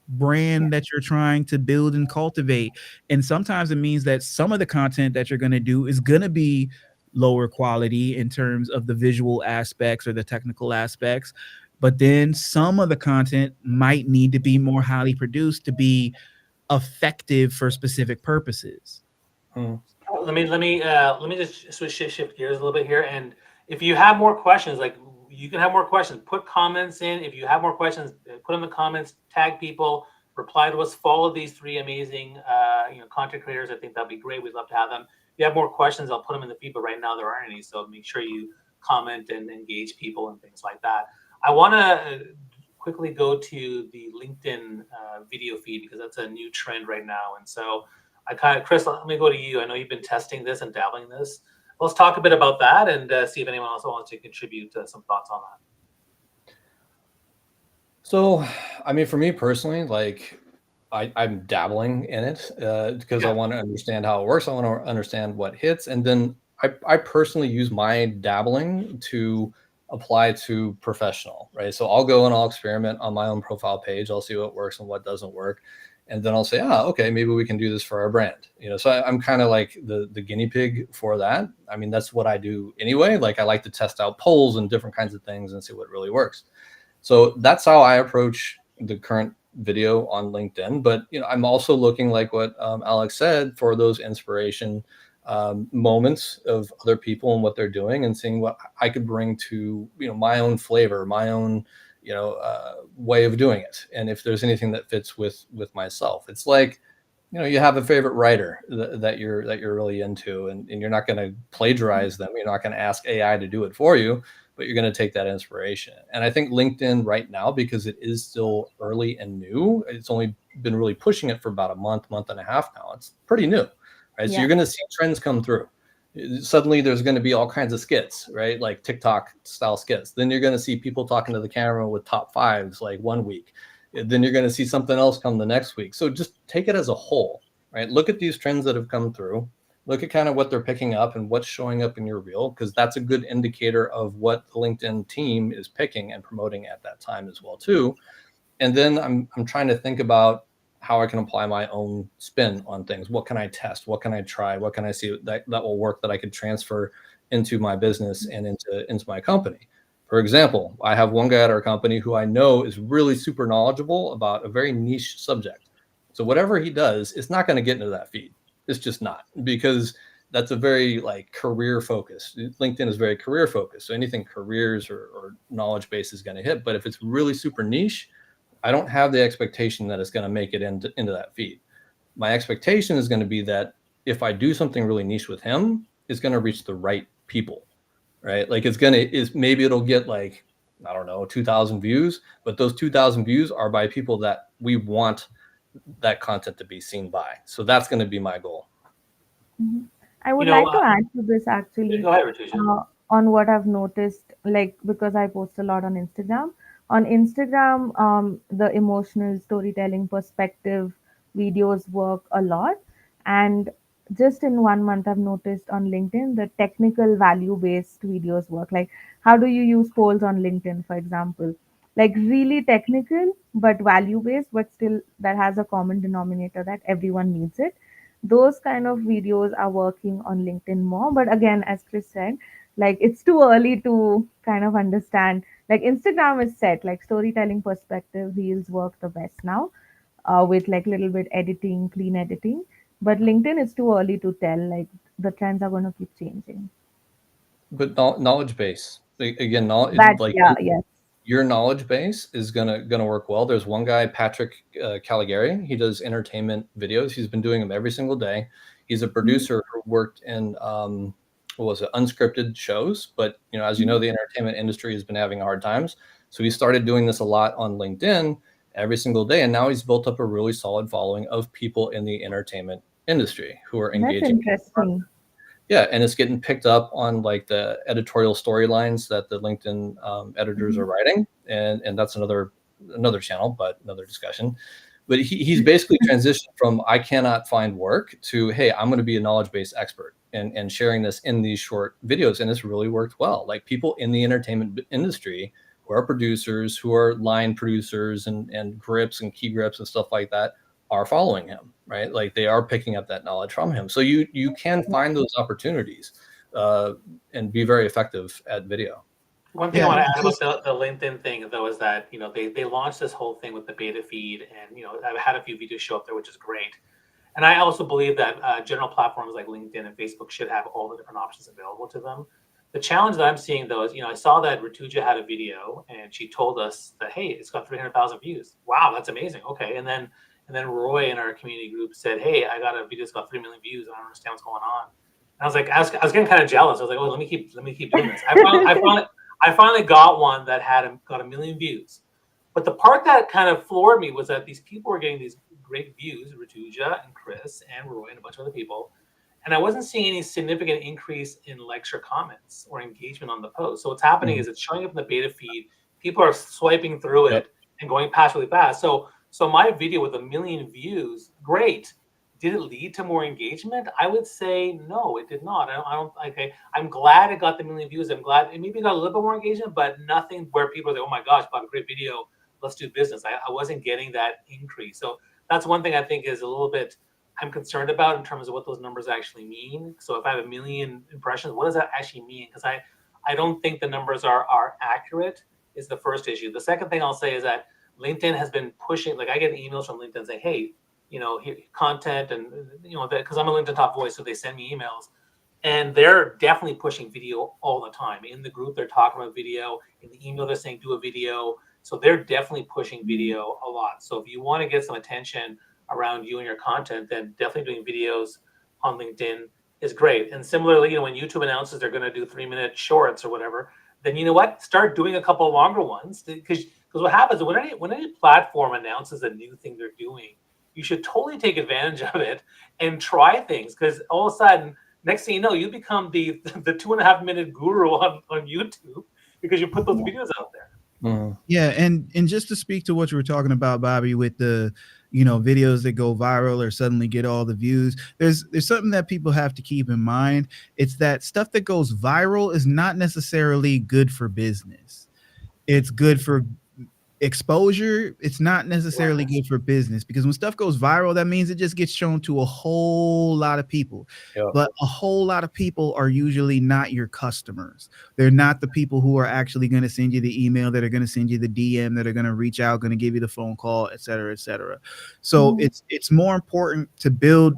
brand that you're trying to build and cultivate. And sometimes it means that some of the content that you're going to do is going to be lower quality in terms of the visual aspects or the technical aspects, but then some of the content might need to be more highly produced to be effective for specific purposes. Let me just shift gears a little bit here. And if you have more questions, like you can have more questions, put comments in. If you have more questions, put them in the comments, tag people, reply to us, follow these three amazing content creators. I think that'd be great. We'd love to have them. If you have more questions, I'll put them in the feed, but right now there aren't any. So make sure you comment and engage people and things like that. I want to quickly go to the LinkedIn video feed because that's a new trend right now. And so Chris, let me go to you. I know you've been testing this and dabbling in this. Let's talk a bit about that and see if anyone else wants to contribute some thoughts on that. So, I mean, for me personally, like I'm dabbling in it because I want to understand how it works. I want to understand what hits. And then I personally use my dabbling to apply to professional, right? So I'll go and I'll experiment on my own profile page. I'll see what works and what doesn't work. And then I'll say, okay, maybe we can do this for our brand. So I'm kind of like the guinea pig for that. I mean, that's what I do anyway. Like I like to test out polls and different kinds of things and see what really works. So that's how I approach the current video on LinkedIn. But I'm also looking, like what Alex said, for those inspiration moments of other people and what they're doing, and seeing what I could bring to my own flavor, my own way of doing it, and if there's anything that fits with myself. It's like you have a favorite writer that you're really into, and you're not going to plagiarize them. You're not going to ask AI to do it for you, but you're going to take that inspiration. And I think LinkedIn right now, because it is still early and new, it's only been really pushing it for about a month and a half now. It's pretty new, right? So Yeah. you're going to see trends come through. Suddenly there's going to be all kinds of skits, right? Like TikTok style skits. Then you're going to see people talking to the camera with top fives like one week. Then you're going to see something else come the next week. So just take it as a whole, right? Look at these trends that have come through. Look at kind of what they're picking up and what's showing up in your reel, because that's a good indicator of what the LinkedIn team is picking and promoting at that time as well too. And then I'm trying to think about how I can apply my own spin on things. What can I test? What can I try? What can I see that will work that I could transfer into my business and into my company? For example, I have one guy at our company who I know is really super knowledgeable about a very niche subject. So whatever he does, it's not going to get into that feed. It's just not, because that's a very like career focused. LinkedIn is very career focused. So anything careers or knowledge base is going to hit. But if it's really super niche, I don't have the expectation that it's going to make it into that feed. My expectation is going to be that if I do something really niche with him, it's going to reach the right people, right? Like maybe it'll get like, I don't know, 2,000 views, but those 2,000 views are by people that we want that content to be seen by. So that's going to be my goal. Mhm. I would You know, like to add to this actually, go ahead, Rutuja. on what I've noticed, like because I post a lot on Instagram. On Instagram, the emotional storytelling perspective videos work a lot. And just in 1 month, I've noticed on LinkedIn, the technical value based videos work. Like, how do you use polls on LinkedIn, for example? Like, really technical, but value based, but still that has a common denominator that everyone needs it. Those kind of videos are working on LinkedIn more. But again, as Chris said, like it's too early to kind of understand. Like Instagram is set, like storytelling perspective, reels work the best now, with like little bit editing, clean editing. But LinkedIn is too early to tell. Like the trends are going to keep changing. But knowledge base, again, That, like yeah, yes. your knowledge base is gonna work well. There's one guy, Patrick Caligari. He does entertainment videos. He's been doing them every single day. He's a producer who worked in what was it, unscripted shows. But as you know, the entertainment industry has been having hard times. So he started doing this a lot on LinkedIn every single day, and now he's built up a really solid following of people in the entertainment industry who are That's engaging. interesting. Yeah, and it's getting picked up on like the editorial storylines that the LinkedIn editors Mhm. are writing, and that's another channel, but another discussion. But he's basically transitioned from I cannot find work to hey, I'm going to be a knowledge base expert and sharing this in these short videos, and it's really worked well. Like people in the entertainment industry who are producers, who are line producers and grips and key grips and stuff like that are following him, right? Like they are picking up that knowledge from him. So you can find those opportunities and be very effective at video. One thing I Yeah, want to add just about the LinkedIn thing, though, is that they launched this whole thing with the beta feed, and I've had a few videos show up there, which is great. And I also believe that general platforms like LinkedIn and Facebook should have all the different options available to them. The challenge that I'm seeing, though, is I saw that Rutuja had a video, and she told us that hey, it's got 300,000 views. Wow, that's amazing. Okay, and then Roy in our community group said, hey, I got a video that's got 3 million views. I don't understand what's going on. And I was like, I was getting kind of jealous. I was like, oh, let me keep doing this. I finally got one that got 1 million views. But the part that kind of floored me was that these people were getting these great views, Rutuja and Chris and Roy and a bunch of other people. And I wasn't seeing any significant increase in likes or comments or engagement on the post. So what's happening is it's showing up in the beta feed. People are swiping through it and going past really fast. So my video with 1 million views, great. Did it lead to more engagement? I would say no, it did not. I don't. Okay, I'm glad it got the 1 million views. I'm glad it maybe got a little bit more engagement, but nothing where people are like, oh my gosh, got a great video. Let's do business. I wasn't getting that increase. So that's one thing I think is a little bit I'm concerned about in terms of what those numbers actually mean. So if I have 1 million impressions, what does that actually mean? Because I don't think the numbers are accurate. Is the first issue. The second thing I'll say is that LinkedIn has been pushing. Like I get emails from LinkedIn saying, hey, here, content and because I'm a LinkedIn top voice, so they send me emails, and they're definitely pushing video all the time. In the group, they're talking about video. In the email, they're saying do a video. So they're definitely pushing video a lot. So if you want to get some attention around you and your content, then definitely doing videos on LinkedIn is great. And similarly, when YouTube announces they're going to do 3-minute shorts or whatever, then you know what? Start doing a couple of longer ones, because what happens when any platform announces a new thing they're doing, you should totally take advantage of it and try things, because all of a sudden, next thing you know, you become the 2.5-minute guru on YouTube because you put those videos out there. Mhm. Yeah, and just to speak to what you were talking about, Bobby, with the videos that go viral or suddenly get all the views, there's something that people have to keep in mind. It's that stuff that goes viral is not necessarily good for business. It's good for exposure. It's not necessarily good for business, because when stuff goes viral, that means it just gets shown to a whole lot of people. Yep. But a whole lot of people are usually not your customers. They're not the people who are actually going to send you the email, that are going to send you the DM, that are going to reach out, going to give you the phone call, et cetera, et cetera. So it's more important to build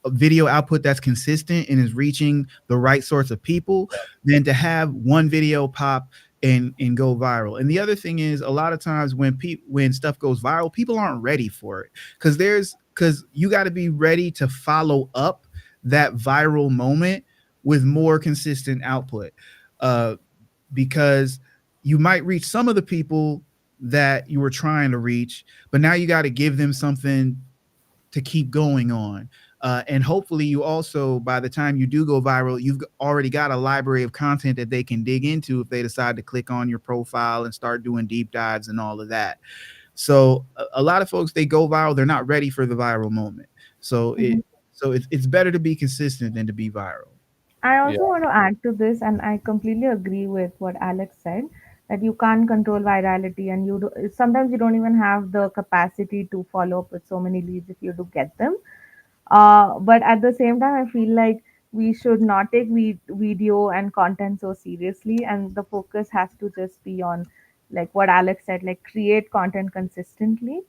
a video output that's consistent and is reaching the right sorts of people than to have one video pop and go viral. And the other thing is, a lot of times when stuff goes viral, people aren't ready for it, because you got to be ready to follow up that viral moment with more consistent output, because you might reach some of the people that you were trying to reach, but now you got to give them something to keep going on. And hopefully you also, by the time you do go viral, you've already got a library of content that they can dig into if they decide to click on your profile and start doing deep dives and all of that. So a lot of folks, they go viral, they're not ready for the viral moment. So it's better to be consistent than to be viral. I Yeah. also want to add to this, and I completely agree with what Alex said, that you can't control virality, and sometimes you don't even have the capacity to follow up with so many leads if you do get them. But at the same time, I feel like we should not take video and content so seriously, and the focus has to just be on, like what Alex said, like create content consistently,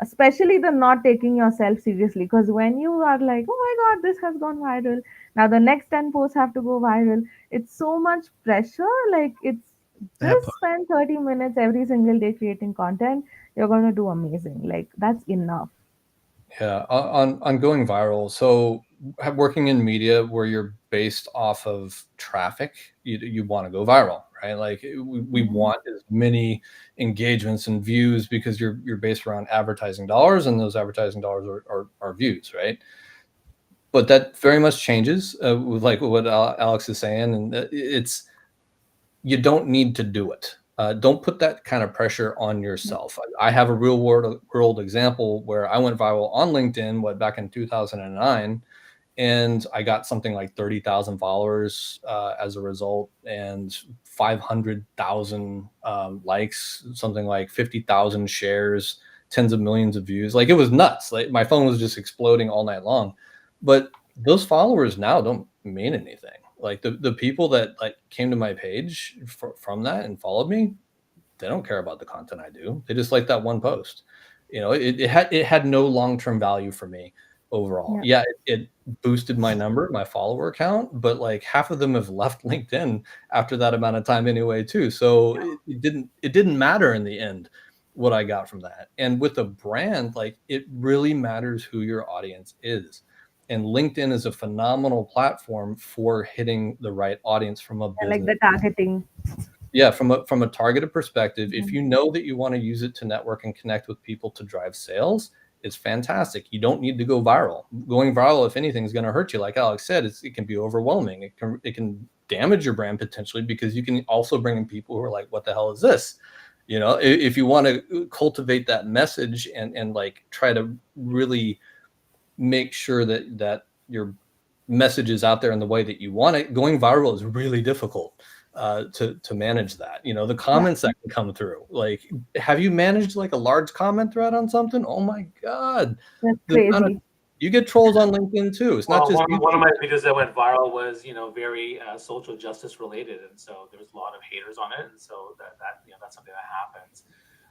especially the not taking yourself seriously. Because when you are like, oh my god, this has gone viral, now the next 10 posts have to go viral, it's so much pressure. Like, it's That just part. spend 30 minutes every single day creating content, you're going to do amazing. Like, that's enough. Yeah, on going viral. So working in media where you're based off of traffic, you want to go viral, right? Like we Mhm. want as many engagements and views because you're based around advertising dollars, and those advertising dollars are views, right? But that very much changes with like what Alex is saying, and you don't need to do it. Don't put that kind of pressure on yourself. I have a real world example where I went viral on LinkedIn, back in 2009, and I got something like 30,000 followers as a result, and 500,000 likes, something like 50,000 shares, tens of millions of views. Like, it was nuts. Like, my phone was just exploding all night long. But those followers now don't mean anything. Like, the people that like came to my page from that and followed me, they don't care about the content I do. They just like that one post. It had no long-term value for me overall. Yeah. Yeah, it boosted my number, my follower count, but like half of them have left LinkedIn after that amount of time anyway too. So it didn't matter in the end what I got from that. And with a brand, like, it really matters who your audience is. And LinkedIn is a phenomenal platform for hitting the right audience from a Like business. the targeting. Yeah, from a targeted perspective, if Mhm. you know that you want to use it to network and connect with people to drive sales, it's fantastic. You don't need to go viral. Going viral, if anything, is going to hurt you. Like Alex said, it can be overwhelming. It can damage your brand potentially, because you can also bring in people who are like, "What the hell is this?" If you want to cultivate that message and like try to really make sure that your message is out there in the way that you want it, going viral is really difficult to manage that. The Yeah, comments that can come through. Like, have you managed like a large comment thread on something? Oh my God. that's The amount of crazy. You get trolls on LinkedIn too. It's not Well, just one of YouTube. my videos that went viral was, very social justice related, and so there was a lot of haters on it, and so that's something that happens.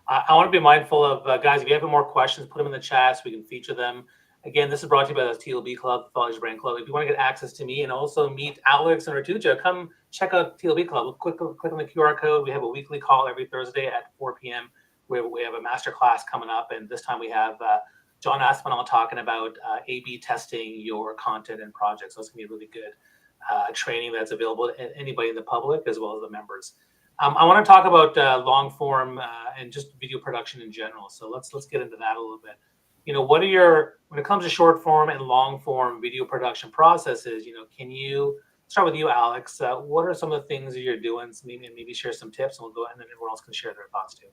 I want to be mindful of guys. If you have any more questions, put them in the chat so we can feature them. Again, this is brought to you by the TLB Club, College Brand Club. If you want to get access to me and also meet Alex and Rutuja, come check out TLB Club. Click on the QR code. We have a weekly call every Thursday at 4 p.m. We have a master class coming up, and this time we have John Aspinall talking about A/B testing your content and projects. So it's gonna be really good training that's available to anybody in the public as well as the members. I want to talk about long form and just video production in general. So let's get into that a little bit. What are your, when it comes to short form and long form video production processes? Can you start with you, Alex? What are some of the things that you're doing? So maybe share some tips, and we'll go, and then everyone else can share their thoughts too.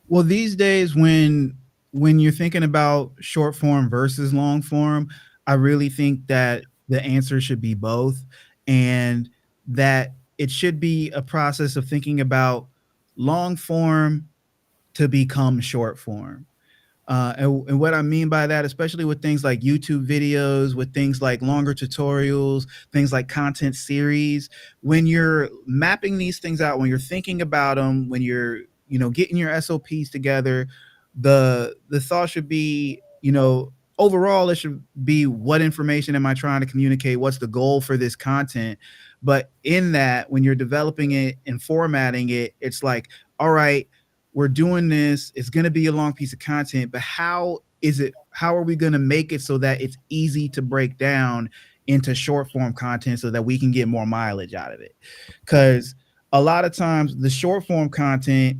Well, these days, when you're thinking about short form versus long form, I really think that the answer should be both, and that it should be a process of thinking about long form to become short form. And what I mean by that, especially with things like YouTube videos, with things like longer tutorials, things like content series, when you're mapping these things out, when you're thinking about them, when you're getting your SOPs together, the thought should be, overall it should be, what information am I trying to communicate? What's the goal for this content? But in that, when you're developing it and formatting it, it's like, all right, we're doing this. It's going to be a long piece of content, but how are we going to make it so that it's easy to break down into short form content so that we can get more mileage out of it? Because a lot of times the short form content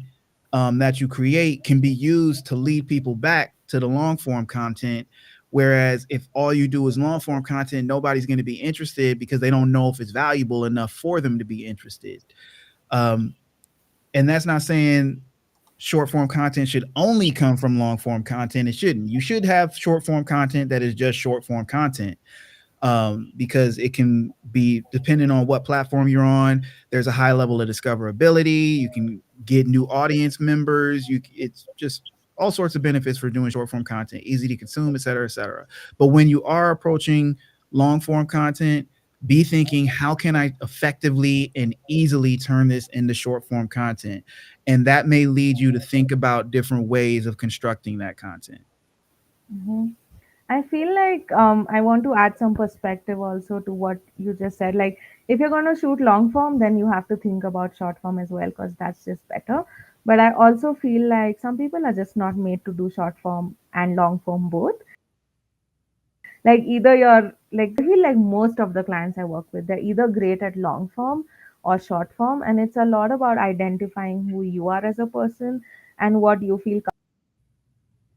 that you create can be used to lead people back to the long form content. Whereas if all you do is long form content, nobody's going to be interested because they don't know if it's valuable enough for them to be interested. And that's not saying short form content should only come from long form content. It shouldn't. You should have short form content that is just short form content, because it can be, depending on what platform you're on, there's a high level of discoverability. You can get new audience members. It's just all sorts of benefits for doing short form content, easy to consume, et cetera, et cetera. But when you are approaching long form content, be thinking, how can I effectively and easily turn this into short form content? And that may lead you to think about different ways of constructing that content. Mm-hmm. I feel like I want to add some perspective also to what you just said. Like, if you're going to shoot long form, then you have to think about short form as well, because that's just better. But I also feel like some people are just not made to do short form and long form both. Like, either you're like, I feel like most of the clients I work with, they're either great at long form or short form. And it's a lot about identifying who you are as a person and what you feel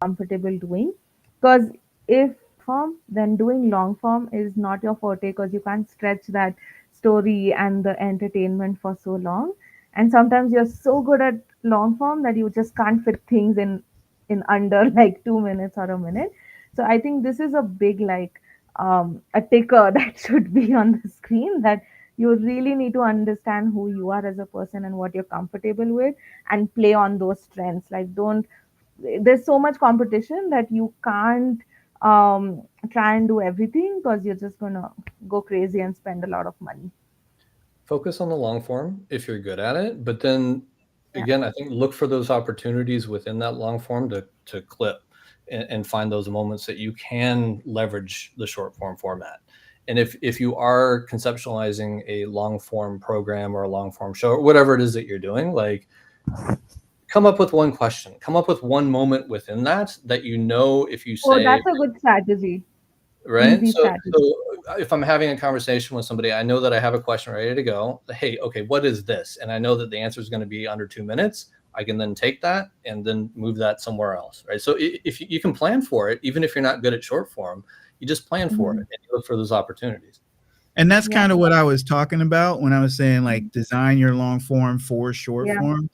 comfortable doing. Because if form, then doing long form is not your forte, because you can't stretch that story and the entertainment for so long. And sometimes you're so good at long form that you just can't fit things in under like 2 minutes or a minute. So I think this is a big, like, a ticker that should be on the screen, that you really need to understand who you are as a person and what you're comfortable with, and play on those strengths. Like, don't, there's so much competition that you can't try and do everything, because you're just gonna go crazy and spend a lot of money. Focus on the long form if you're good at it, but then again, I think look for those opportunities within that long form to clip and find those moments that you can leverage the short form format. And if you are conceptualizing a long form program or a long form show or whatever it is that you're doing, like, come up with one question, come up with one moment within that if you Oh, say, that's a good strategy. right? Easy So strategy. if I'm having a conversation with somebody, I know that I have a question ready to go. Hey, okay, what is this? And I know that the answer is going to be under 2 minutes. I can then take that and then move that somewhere else, right? So if you can plan for it, even if you're not good at short form, you just plan for it and you look for those opportunities. And that's Yeah. kind of what I was talking about when I was saying, like, design your long form for short Yeah. form,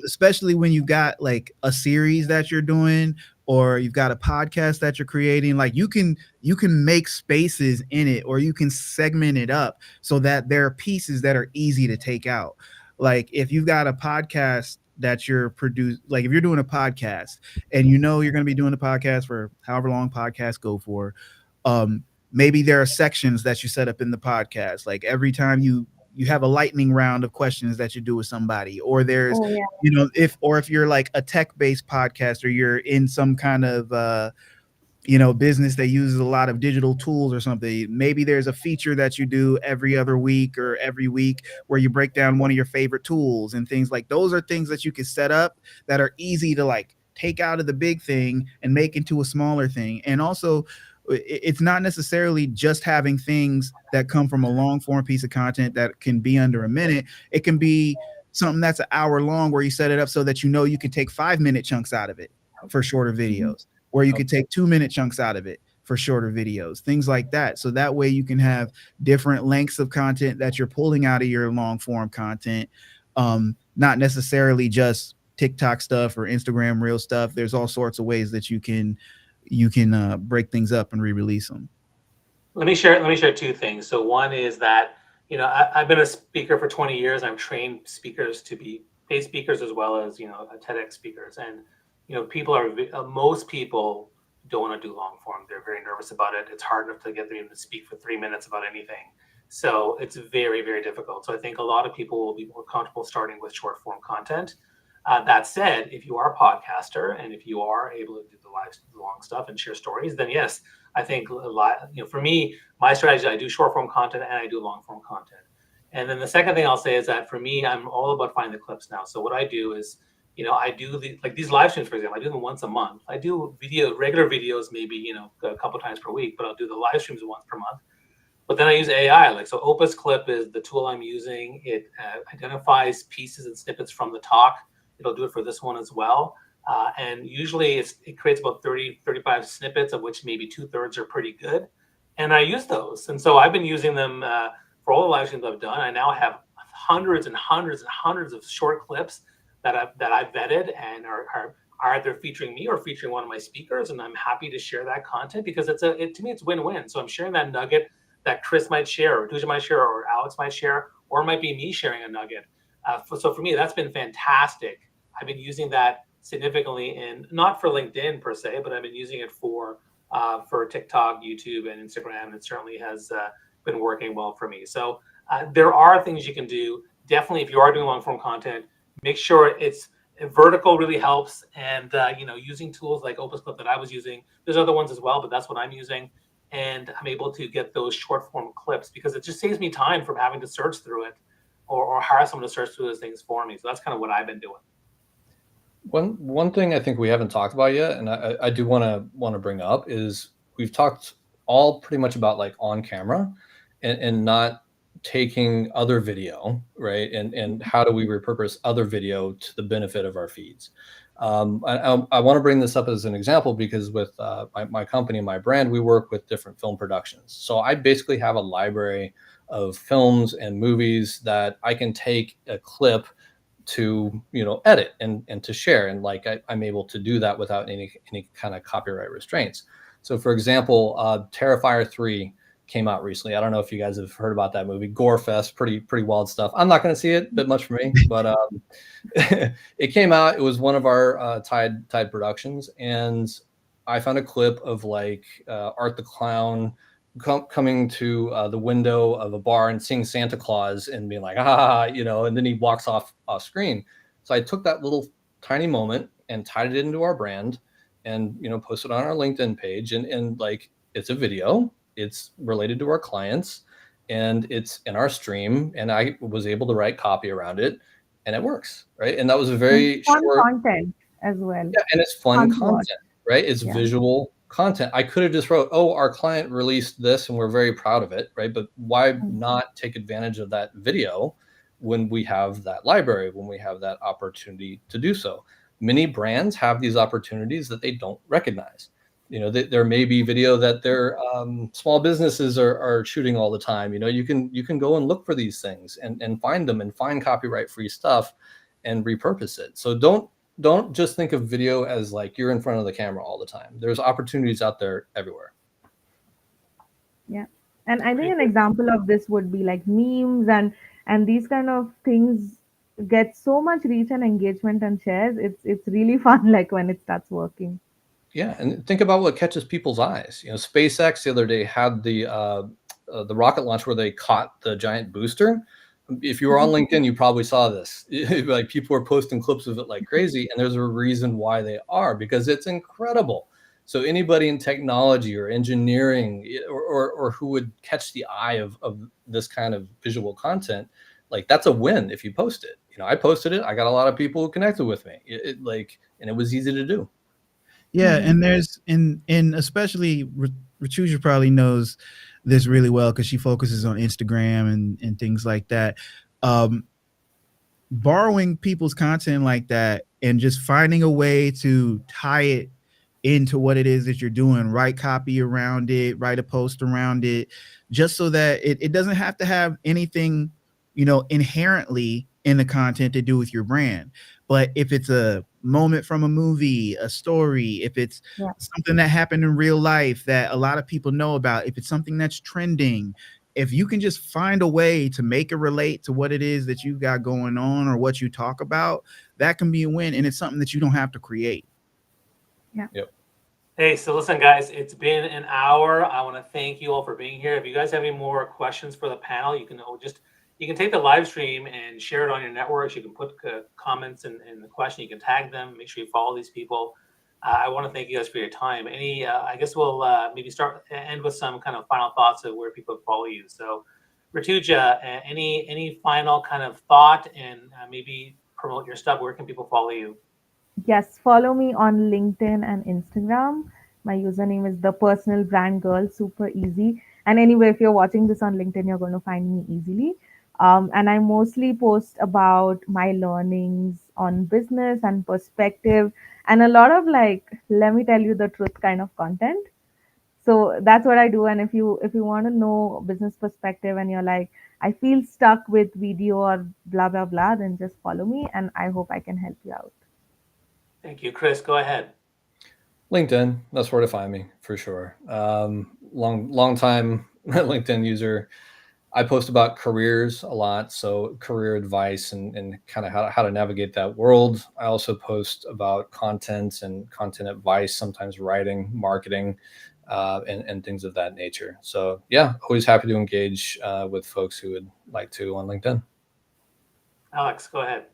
especially when you got like a series that you're doing, or you've got a podcast that you're creating. Like, you can make spaces in it, or you can segment it up so that there are pieces that are easy to take out. Like, if you've got a podcast that you're like, if you're doing a podcast and you're going to be doing the podcast for however long podcasts go for, maybe there are sections that you set up in the podcast. Like, every time you have a lightning round of questions that you do with somebody, or there's, Oh, yeah. if you're like a tech-based podcast, or you're in some kind of, business that uses a lot of digital tools or something, maybe there's a feature that you do every other week or every week where you break down one of your favorite tools and things. Like, those are things that you can set up that are easy to, like, take out of the big thing and make into a smaller thing. And also, it's not necessarily just having things that come from a long form piece of content that can be under a minute. It can be something that's an hour long where you set it up so that you can take 5-minute chunks out of it for shorter videos, or you could take 2-minute chunks out of it for shorter videos, things like that. So that way you can have different lengths of content that you're pulling out of your long form content, not necessarily just TikTok stuff or Instagram reel stuff. There's all sorts of ways that you can break things up and re-release them. Let me share two things. So one is that, I've been a speaker for 20 years. I've trained speakers to be paid speakers as well as, TEDx speakers. And, most people don't want to do long form. They're very nervous about it. It's hard enough to get them to speak for 3 minutes about anything. So it's very, very difficult. So I think a lot of people will be more comfortable starting with short form content. That said, if you are a podcaster and if you are able to do the long stuff and share stories, then yes, I think for me, my strategy, I do short form content and I do long form content. And then the second thing I'll say is that for me, I'm all about finding the clips now. So what I do is, I do these live streams, for example, I do them once a month. I do regular videos, maybe, a couple times per week, but I'll do the live streams once per month. But then I use AI. So Opus Clip is the tool I'm using. It identifies pieces and snippets from the talk. It'll do it for this one as well. And usually it creates about 35 snippets, of which maybe 2/3 are pretty good. And I use those. And so I've been using them for all the live streams I've done. I now have hundreds and hundreds and hundreds of short clips that I've vetted and are either featuring me or featuring one of my speakers. And I'm happy to share that content because to me, it's win-win. So I'm sharing that nugget that Chris might share, or Rutuja might share, or Alex might share, or it might be me sharing a nugget. So for me, that's been fantastic. I've been using that significantly, and not for LinkedIn per se, but I've been using it for TikTok, YouTube, and Instagram. It certainly has been working well for me. So there are things you can do. Definitely, if you are doing long form content, make sure it's vertical really helps. And using tools like Opus Clip that I was using. There's other ones as well, but that's what I'm using. And I'm able to get those short form clips because it just saves me time from having to search through it or hire someone to search through those things for me. So that's kind of what I've been doing. One thing I think we haven't talked about yet, and I do want to bring up, is we've talked all pretty much about like on camera and not taking other video, right? And how do we repurpose other video to the benefit of our feeds? I want to bring this up as an example because with my company and my brand, we work with different film productions. So I basically have a library of films and movies that I can take a clip to edit and to share, and I'm able to do that without any kind of copyright restraints. So for example, Terrifier 3 came out recently. I don't know if you guys have heard about that movie. Gore fest, pretty wild stuff. I'm not going to see it, a bit much for me, but it came out. It was one of our Tide productions, and I found a clip of Art the Clown coming to the window of a bar and seeing Santa Claus and being like, and then he walks off screen. So I took that little tiny moment and tied it into our brand and, posted on our LinkedIn page. And it's a video, it's related to our clients, and it's in our stream. And I was able to write copy around it, and it works. Right. And that was a very fun short content as well. Yeah, and it's fun Fun content, right? It's visual content. I could have just wrote, our client released this and we're very proud of it, right? But why not take advantage of that video when we have that library, when we have that opportunity to do so? Many brands have these opportunities that they don't recognize. There may be video that their small businesses are shooting all the time. You can go and look for these things and find them and find copyright free stuff and repurpose it. So don't just think of video as you're in front of the camera all the time. There's opportunities out there everywhere. Yeah. And I think an example of this would be like memes and these kind of things get so much reach and engagement and shares. It's really fun when it starts working. Yeah, and think about what catches people's eyes. SpaceX the other day had the rocket launch where they caught the giant booster. If you were on LinkedIn, you probably saw this. People were posting clips of it like crazy, and there's a reason why they are, because it's incredible. So anybody in technology or engineering or who would catch the eye of this kind of visual content, that's a win if you post it. I posted it. I got a lot of people who connected with me. And it was easy to do. Yeah, Mhm. and there's and especially Rutuja probably knows this really well because she focuses on Instagram and things like that. Um, Borrowing people's content like that and just finding a way to tie it into what it is that you're doing, write copy around it, write a post around it, just so that it doesn't have to have anything, inherently in the content to do with your brand. But if it's a moment from a movie, a story, if it's Yeah. something that happened in real life that a lot of people know about, if it's something that's trending, if you can just find a way to make it relate to what it is that you got going on or what you talk about, that can be a win. And it's something that you don't have to create. Yep. Hey, so listen, guys, it's been an hour. I want to thank you all for being here. If you guys have any more questions for the panel, you can take the live stream and share it on your networks. You can put comments in the question. You can tag them. Make sure you follow these people. I want to thank you guys for your time. I guess we'll maybe end with some kind of final thoughts of where people follow you. So, Rutuja, any final kind of thought and maybe promote your stuff? Where can people follow you? Yes, follow me on LinkedIn and Instagram. My username is the personal brand girl, super easy. And anyway, if you're watching this on LinkedIn, you're going to find me easily. And I mostly post about my learnings on business and perspective, and a lot of like, let me tell you the truth kind of content. So that's what I do. And if you want to know business perspective and you're like, I feel stuck with video or blah blah blah, then just follow me, and I hope I can help you out. Thank you, Chris. Go ahead. LinkedIn, that's where to find me for sure. Long time LinkedIn user. I post about careers a lot, so career advice and kind of how to navigate that world. I also post about content and content advice, sometimes writing, marketing, and things of that nature. So yeah, always happy to engage with folks who would like to on LinkedIn. Alex, go ahead.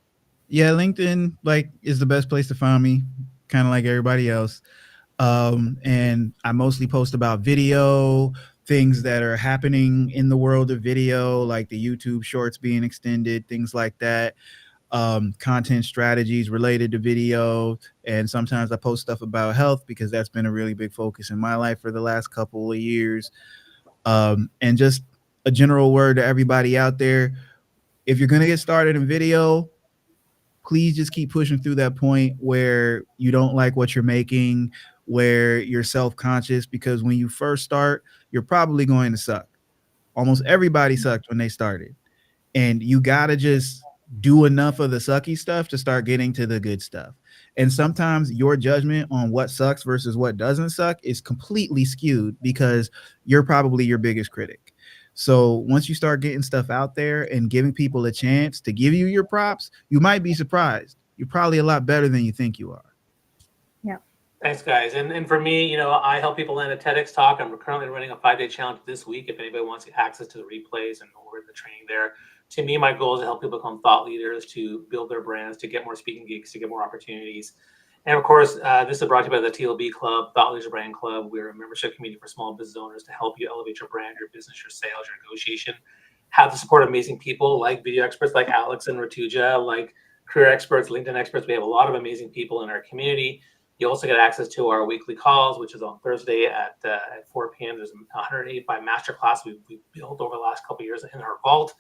Yeah, LinkedIn is the best place to find me, kind of like everybody else. And I mostly post about video, things that are happening in the world of video, like the YouTube shorts being extended, things like that. Content strategies related to video. And sometimes I post stuff about health because that's been a really big focus in my life for the last couple of years. And just a general word to everybody out there. If you're going to get started in video, please just keep pushing through that point where you don't like what you're making, where you're self-conscious, because when you first start, you're probably going to suck. Almost everybody sucked when they started. And you got to just do enough of the sucky stuff to start getting to the good stuff. And sometimes your judgment on what sucks versus what doesn't suck is completely skewed because you're probably your biggest critic. So once you start getting stuff out there and giving people a chance to give you your props, you might be surprised. You're probably a lot better than you think you are. Yeah. Thanks, guys. And for me, I help people land a TEDx talk. I'm currently running a 5-day challenge this week. If anybody wants access to the replays and or the training there, to me, my goal is to help people become thought leaders, to build their brands, to get more speaking gigs, to get more opportunities. And of course, this is brought to you by the TLB Club, Thought Leaders Brand Club. We're a membership community for small business owners to help you elevate your brand, your business, your sales, your negotiation. Have the support of amazing people like video experts like Alex and Rutuja, like career experts, LinkedIn experts. We have a lot of amazing people in our community. You also get access to our weekly calls, which is on Thursday at 4 p.m. There's 185 masterclass we've built over the last couple of years in our vault.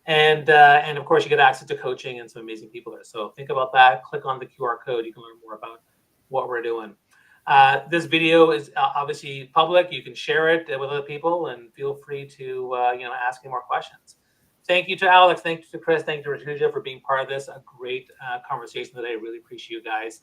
And of course, you get access to coaching and some amazing people there. So think about that. Click on the QR code. You can learn more about what we're doing. This video is obviously public. You can share it with other people and feel free to ask me more questions. Thank you to Alex. Thank you to Chris. Thank you to Rutuja for being part of this. A great conversation today. I really appreciate you guys.